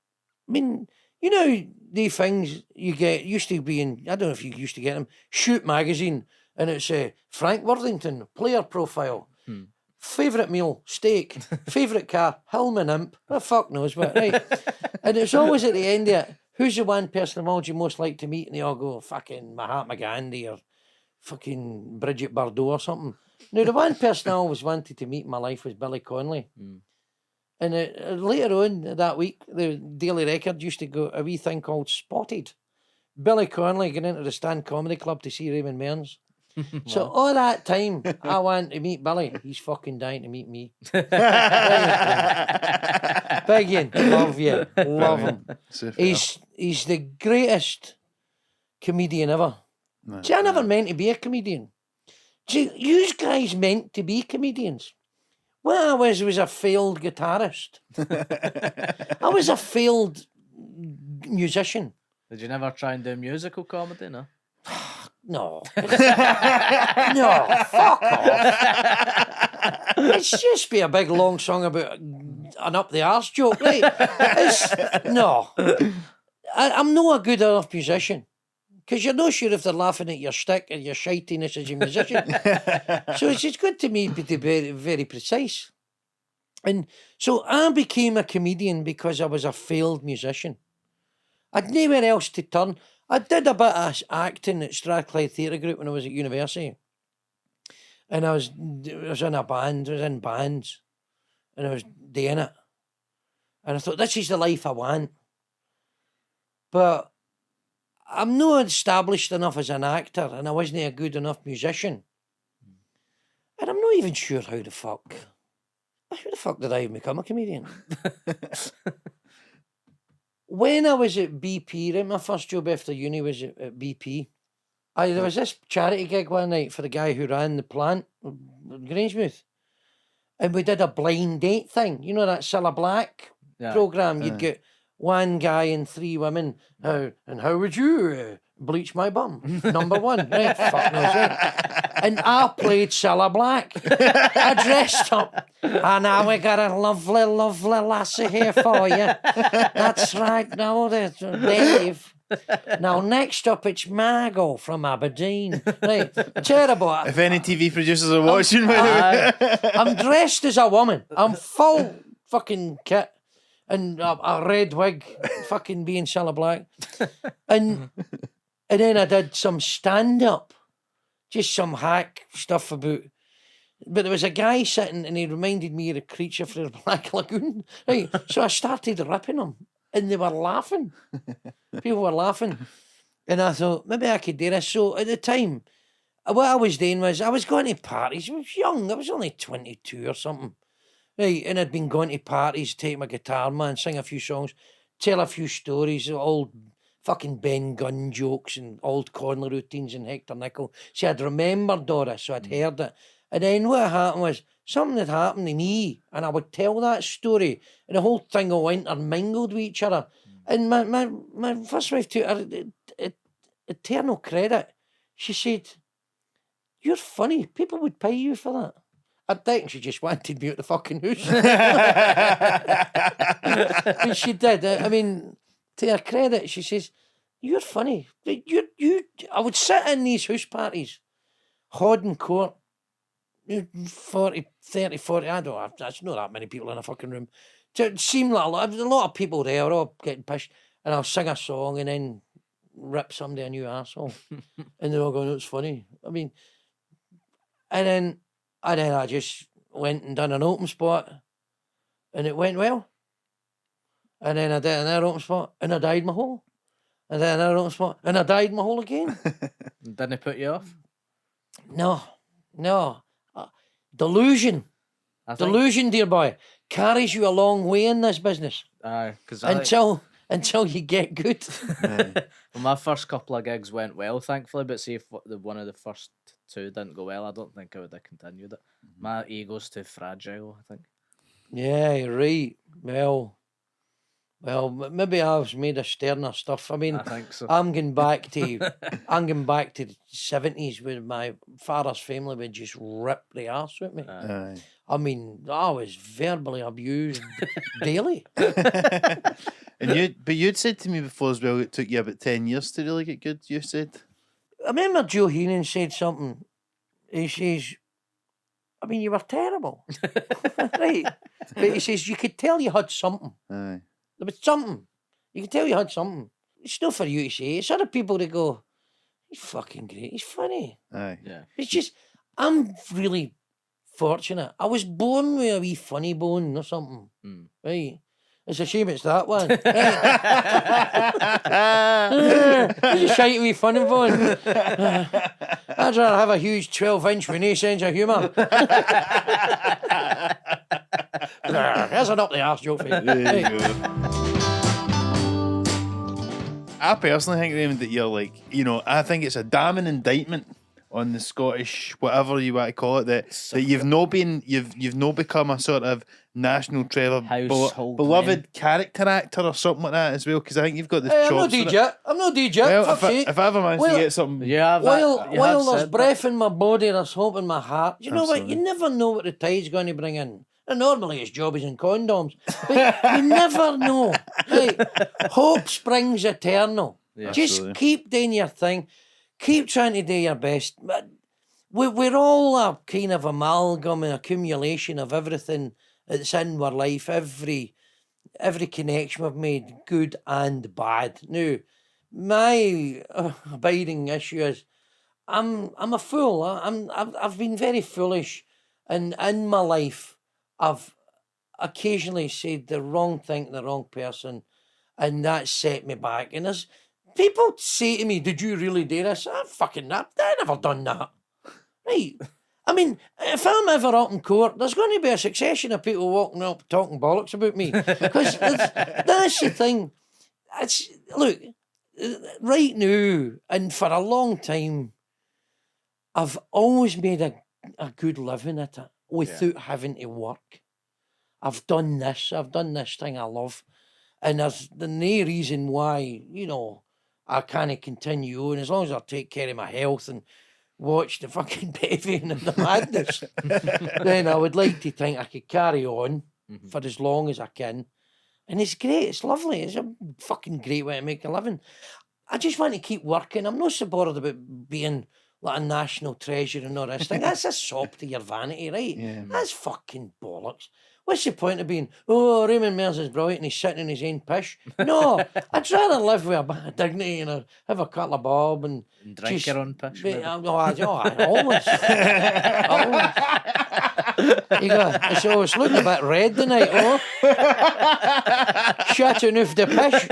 I mean, you know, the things you get, used to be in, I don't know if you used to get them, Shoot magazine, and it's Frank Worthington, player profile. Favourite meal, steak. Favourite car, Hillman Imp. Oh, fuck knows what, right? And it's always at the end of it, who's the one person in the world you most like to meet? And they all go, fucking Mahatma Gandhi or fucking Bridget Bardot or something. Now, the one person I always wanted to meet in my life was Billy Connolly. And later on that week, the Daily Record used to go a wee thing called Spotted. Billy Connolly going into the Stand Comedy Club to see Raymond Mearns. So all that time, I want to meet Billy. He's fucking dying to meet me. Big Yin, love you, love him. He's the greatest comedian ever. See, I never meant to be a comedian. See, you guys meant to be comedians. What I was a failed guitarist. I was a failed musician. Did you never try and do musical comedy, no? No. No, fuck off. It's just be a big long song about an up the arse joke, right? No. I'm not a good enough musician. Because you're not sure if they're laughing at your stick or your shitiness as a musician. So it's good to me to be very, very precise. And so I became a comedian because I was a failed musician. I'd nowhere else to turn. I did a bit of acting at Strathclyde Theatre Group when I was at university. And I was in a band, I was in bands. And I was doing it. And I thought, this is the life I want. But I'm not established enough as an actor, and I wasn't a good enough musician. And I'm not even sure how the fuck did I become a comedian? When I was at BP, right, my first job after uni was at BP. There was this charity gig one night for the guy who ran the plant, Grangemouth. And we did a blind date thing. You know that Cilla Black programme? You'd get one guy and three women. How would you bleach my bum? Number one. Right, fuck knows, right? And I played Cilla Black. I dressed up. And now we got a lovely, lovely lassie here for you. That's right. Now, Dave. Now, next up, it's Margot from Aberdeen. Right, terrible. If any TV producers are watching, by the way. I'm dressed as a woman. I'm full fucking kit. And a red wig, fucking being Cilla Black. And then I did some stand-up. Just some hack stuff about... But there was a guy sitting and he reminded me of a creature from the Black Lagoon. Right, so I started ripping him. And they were laughing. People were laughing. And I thought, maybe I could do this. So at the time, what I was doing was, I was going to parties. I was young. I was only 22 or something. Right, and I'd been going to parties, take my guitar, man, sing a few songs, tell a few stories, old fucking Ben Gunn jokes and old Conley routines and Hector Nicol. See, I'd remembered all this, so I'd heard it. And then what happened was, something had happened to me, and I would tell that story, and the whole thing all intermingled with each other. And my first wife took her eternal credit. She said, "You're funny. People would pay you for that." I think she just wanted me out the fucking house. But she did. I mean, to her credit, she says, "You're funny. I would sit in these house parties, Hodden Court, 40, 30, 40, I don't know, that's not that many people in a fucking room, it seemed like a lot of people there were all getting pissed, and I'll sing a song and then rip somebody a new arsehole. And they're all going, it's funny. I mean, and then I just went and done an open spot, and it went well. And then I did another open spot, and I dyed my hole. And then another open spot, and I dyed my hole again. Didn't it put you off? No. Delusion. Delusion, dear boy, carries you a long way in this business. Because until you get good. Well, my first couple of gigs went well, thankfully, but see if one of the first two didn't go well, I don't think I would have continued it. My ego's too fragile, I think. Yeah, you're right. Well, maybe I've made a sterner stuff. I mean, I think so. I'm going back to the 70s where my father's family would just rip the arse with me. I mean, I was verbally abused daily. And you'd said to me before as well, it took you about 10 years to really get good, you said. I remember Joe Heenan said something. He says, I mean, you were terrible. Right? But he says, you could tell you had something. Aye. There was something. You could tell you had something. It's not for you to say. It's other people that go, he's fucking great. He's funny. Aye. Yeah. It's just, I'm really fortunate. I was born with a wee funny bone or something. Right? It's a shame it's that one. Right? It's a shite wee funny bone. I'd rather have a huge 12-inch with no sense of humour. There's an up the arse joke for you. There you go. I personally think, Raymond, that you're like, I think it's a damning indictment on the Scottish, whatever you want to call it, that you've not become a sort of national treasure, beloved character actor or something like that as well. Because I think you've got the chops. I'm no DJ. Well, if I ever manage to get something, while there's breath in my body, there's hope in my heart. You know what? You never know what the tide's going to bring in. And normally it's jobbies and condoms, but you never know. Right? Hope springs eternal. Yeah, just absolutely. Keep doing your thing. Keep trying to do your best. We're all a kind of amalgam and accumulation of everything that's in our life. Every connection we've made, good and bad. Now, my abiding issue is I'm a fool. I've been very foolish, and in my life, I've occasionally said the wrong thing to the wrong person, and that set me back. And there's people say to me, did you really do this? I never done that. Right. I mean, if I'm ever up in court, there's going to be a succession of people walking up talking bollocks about me. Because that's the thing. Look, right now, and for a long time, I've always made a good living at it without having to work. I've done this thing I love. And there's no reason why, I can't continue on as long as I take care of my health and watch the fucking bevy and the madness. Then I would like to think I could carry on for as long as I can. And it's great, it's lovely, it's a fucking great way to make a living. I just want to keep working. I'm not so bothered about being like a national treasure and all this thing. That's a sop to your vanity, right? Yeah, that's fucking bollocks. What's the point of being, Raymond Mearns is brilliant and he's sitting in his own pish? No, I'd rather live with a bit of dignity and have a couple of bob and drink your own pish. Always. So it's looking a bit red tonight, Shutting off the pish.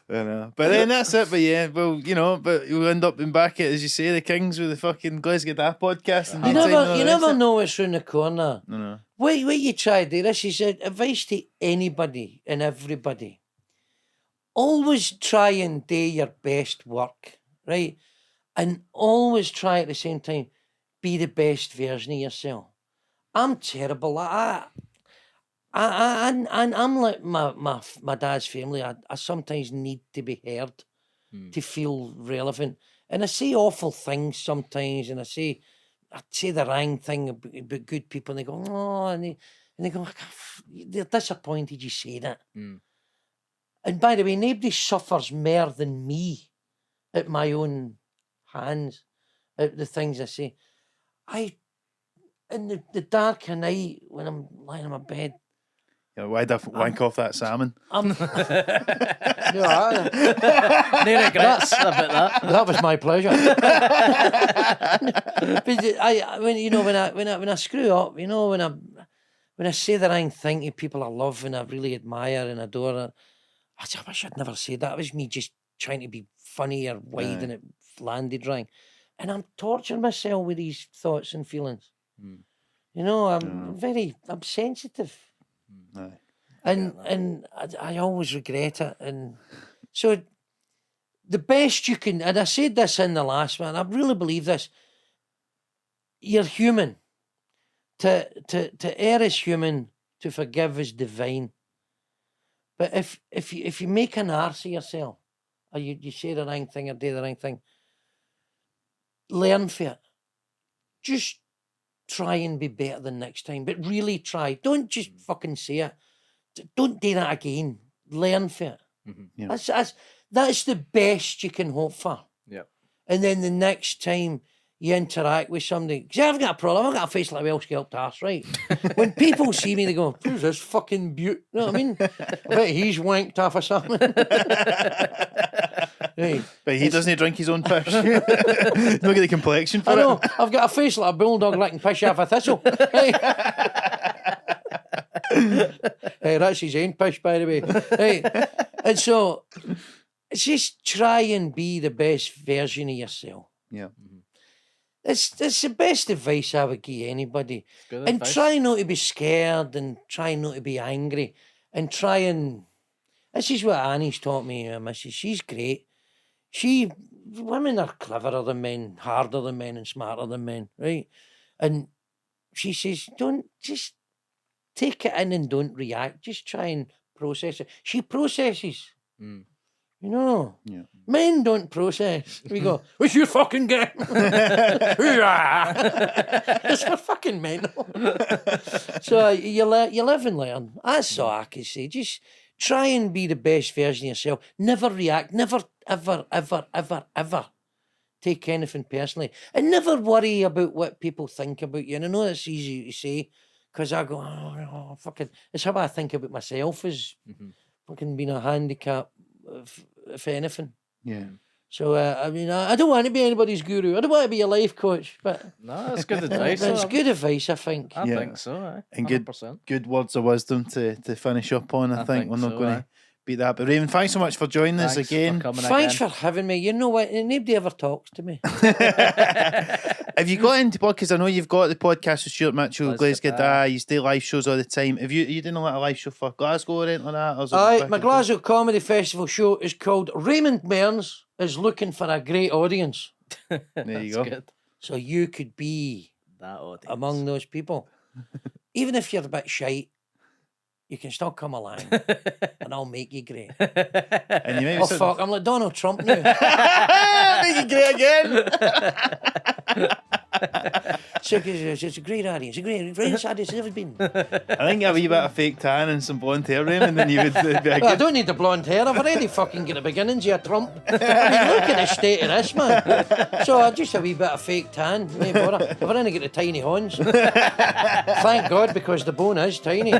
I know. But then that's it. But yeah, well, but you'll end up being back at, as you say, the Kings with the fucking Glasgow podcast. And you never know what's round the corner. No. What you try to do, this is advice to anybody and everybody. Always try and do your best work, right? And always try at the same time, be the best version of yourself. I'm terrible. I'm like my dad's family. I sometimes need to be heard to feel relevant. And I say awful things sometimes, and I say the wrong thing about good people, and they go, oh, and they go, they're disappointed you say that. And by the way, nobody suffers more than me at my own hands, at the things I say. in the dark of night when I'm lying in my bed, Yeah, why'd I wank off that salmon? I'm. No regrets about that. That was my pleasure. But when I screw up, when I say the wrong thing to people I love and I really admire and adore, I wish I'd never said that. It was me just trying to be funny or wide and it landed wrong. And I'm torturing myself with these thoughts and feelings. I'm sensitive. Aye. And I always regret it. And so the best you can, and I said this in the last one, I really believe this, you're human. To err is human, to forgive is divine. But if you make an arse of yourself, or you say the wrong thing or do the wrong thing, learn from it. Just try and be better than next time, but really try. Don't just fucking say it. Don't do that again. Learn from it. Yeah. That's the best you can hope for. Yeah. And then the next time you interact with somebody, because I've got a problem, I've got a face like a well-scalped arse, right? When people see me, they go, who's this fucking beaut? You know what I mean? I bet he's wanked off or something. Right. But he doesn't drink his own piss. Look at the complexion for I know, it. I've got a face like a bulldog licking piss off a thistle. Hey, that's his own piss, by the way. Hey. And so, just try and be the best version of yourself. Yeah. It's the best advice I would give anybody. Good And advice. try not to be scared and try not to be angry. And try and... This is what Annie's taught me, Mrs. She's great. Women are cleverer than men, harder than men and smarter than men, right? And she says, don't just take it in and don't react. Just try and process it. She processes. Yeah. Men don't process. We go, what's your fucking game? It's for fucking mental. So you live and learn. That's all I can say. Just try and be the best version of yourself. Never react. Never, ever, ever, ever, ever take anything personally. And never worry about what people think about you. And I know it's easy to say because I go, oh, fucking, it's how I think about myself as fucking being a handicap. If anything. Yeah. So, I don't want to be anybody's guru. I don't want to be a life coach, but No, that's good advice. it's good advice, I think. I Yeah. think so, aye. And good 100%. good words of wisdom to finish up on. I think we're not so, going aye. to beat that. But Raymond, thanks so much for joining us Thanks again. for coming Thanks again. for having me. You know what? Nobody ever talks to me. Have you got into podcast? I know you've got the podcast with Stuart Mitchell, Glasgow Glesga. You do live shows all the time. Have you doing a lot of live show for Glasgow or anything like that? Or is it Aye, back my in- Glasgow Comedy Festival show is called Raymond Mearns is looking for a great audience. There you That's go. good. So you could be That audience. among those people. Even if you're a bit shite, you can still come along and I'll make you great. And you maybe Oh, fuck, I'm like Donald Trump now. make it great again. So, it's a great audience, a greatest audience it's ever been. I think a wee bit of fake tan and some blonde hair, Raymond, then you would be a Well, I good. don't need the blonde hair. I've already fucking got the beginnings of a Trump. I mean, look at the state of this, man. So just a wee bit of fake tan. No bother. I've already got the tiny horns. Thank God, because the bone is tiny.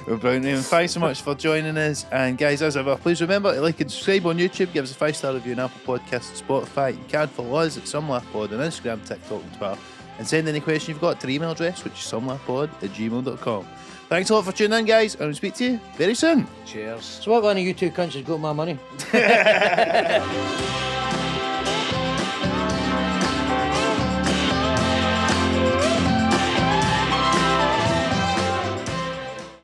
Well, brilliant, Raymond. Thanks so much for joining us. And guys, as ever, please remember to like and subscribe on YouTube, give us a 5-star review on Apple Podcasts and Spotify. You can follow us at Some Laugh Pod on Instagram, TikTok and Twitter. And send any question you've got to our email address, which is somelaughpod@gmail.com. Thanks a lot for tuning in, guys, and I'll speak to you very soon. Cheers. So what one of you two cunts has got my money?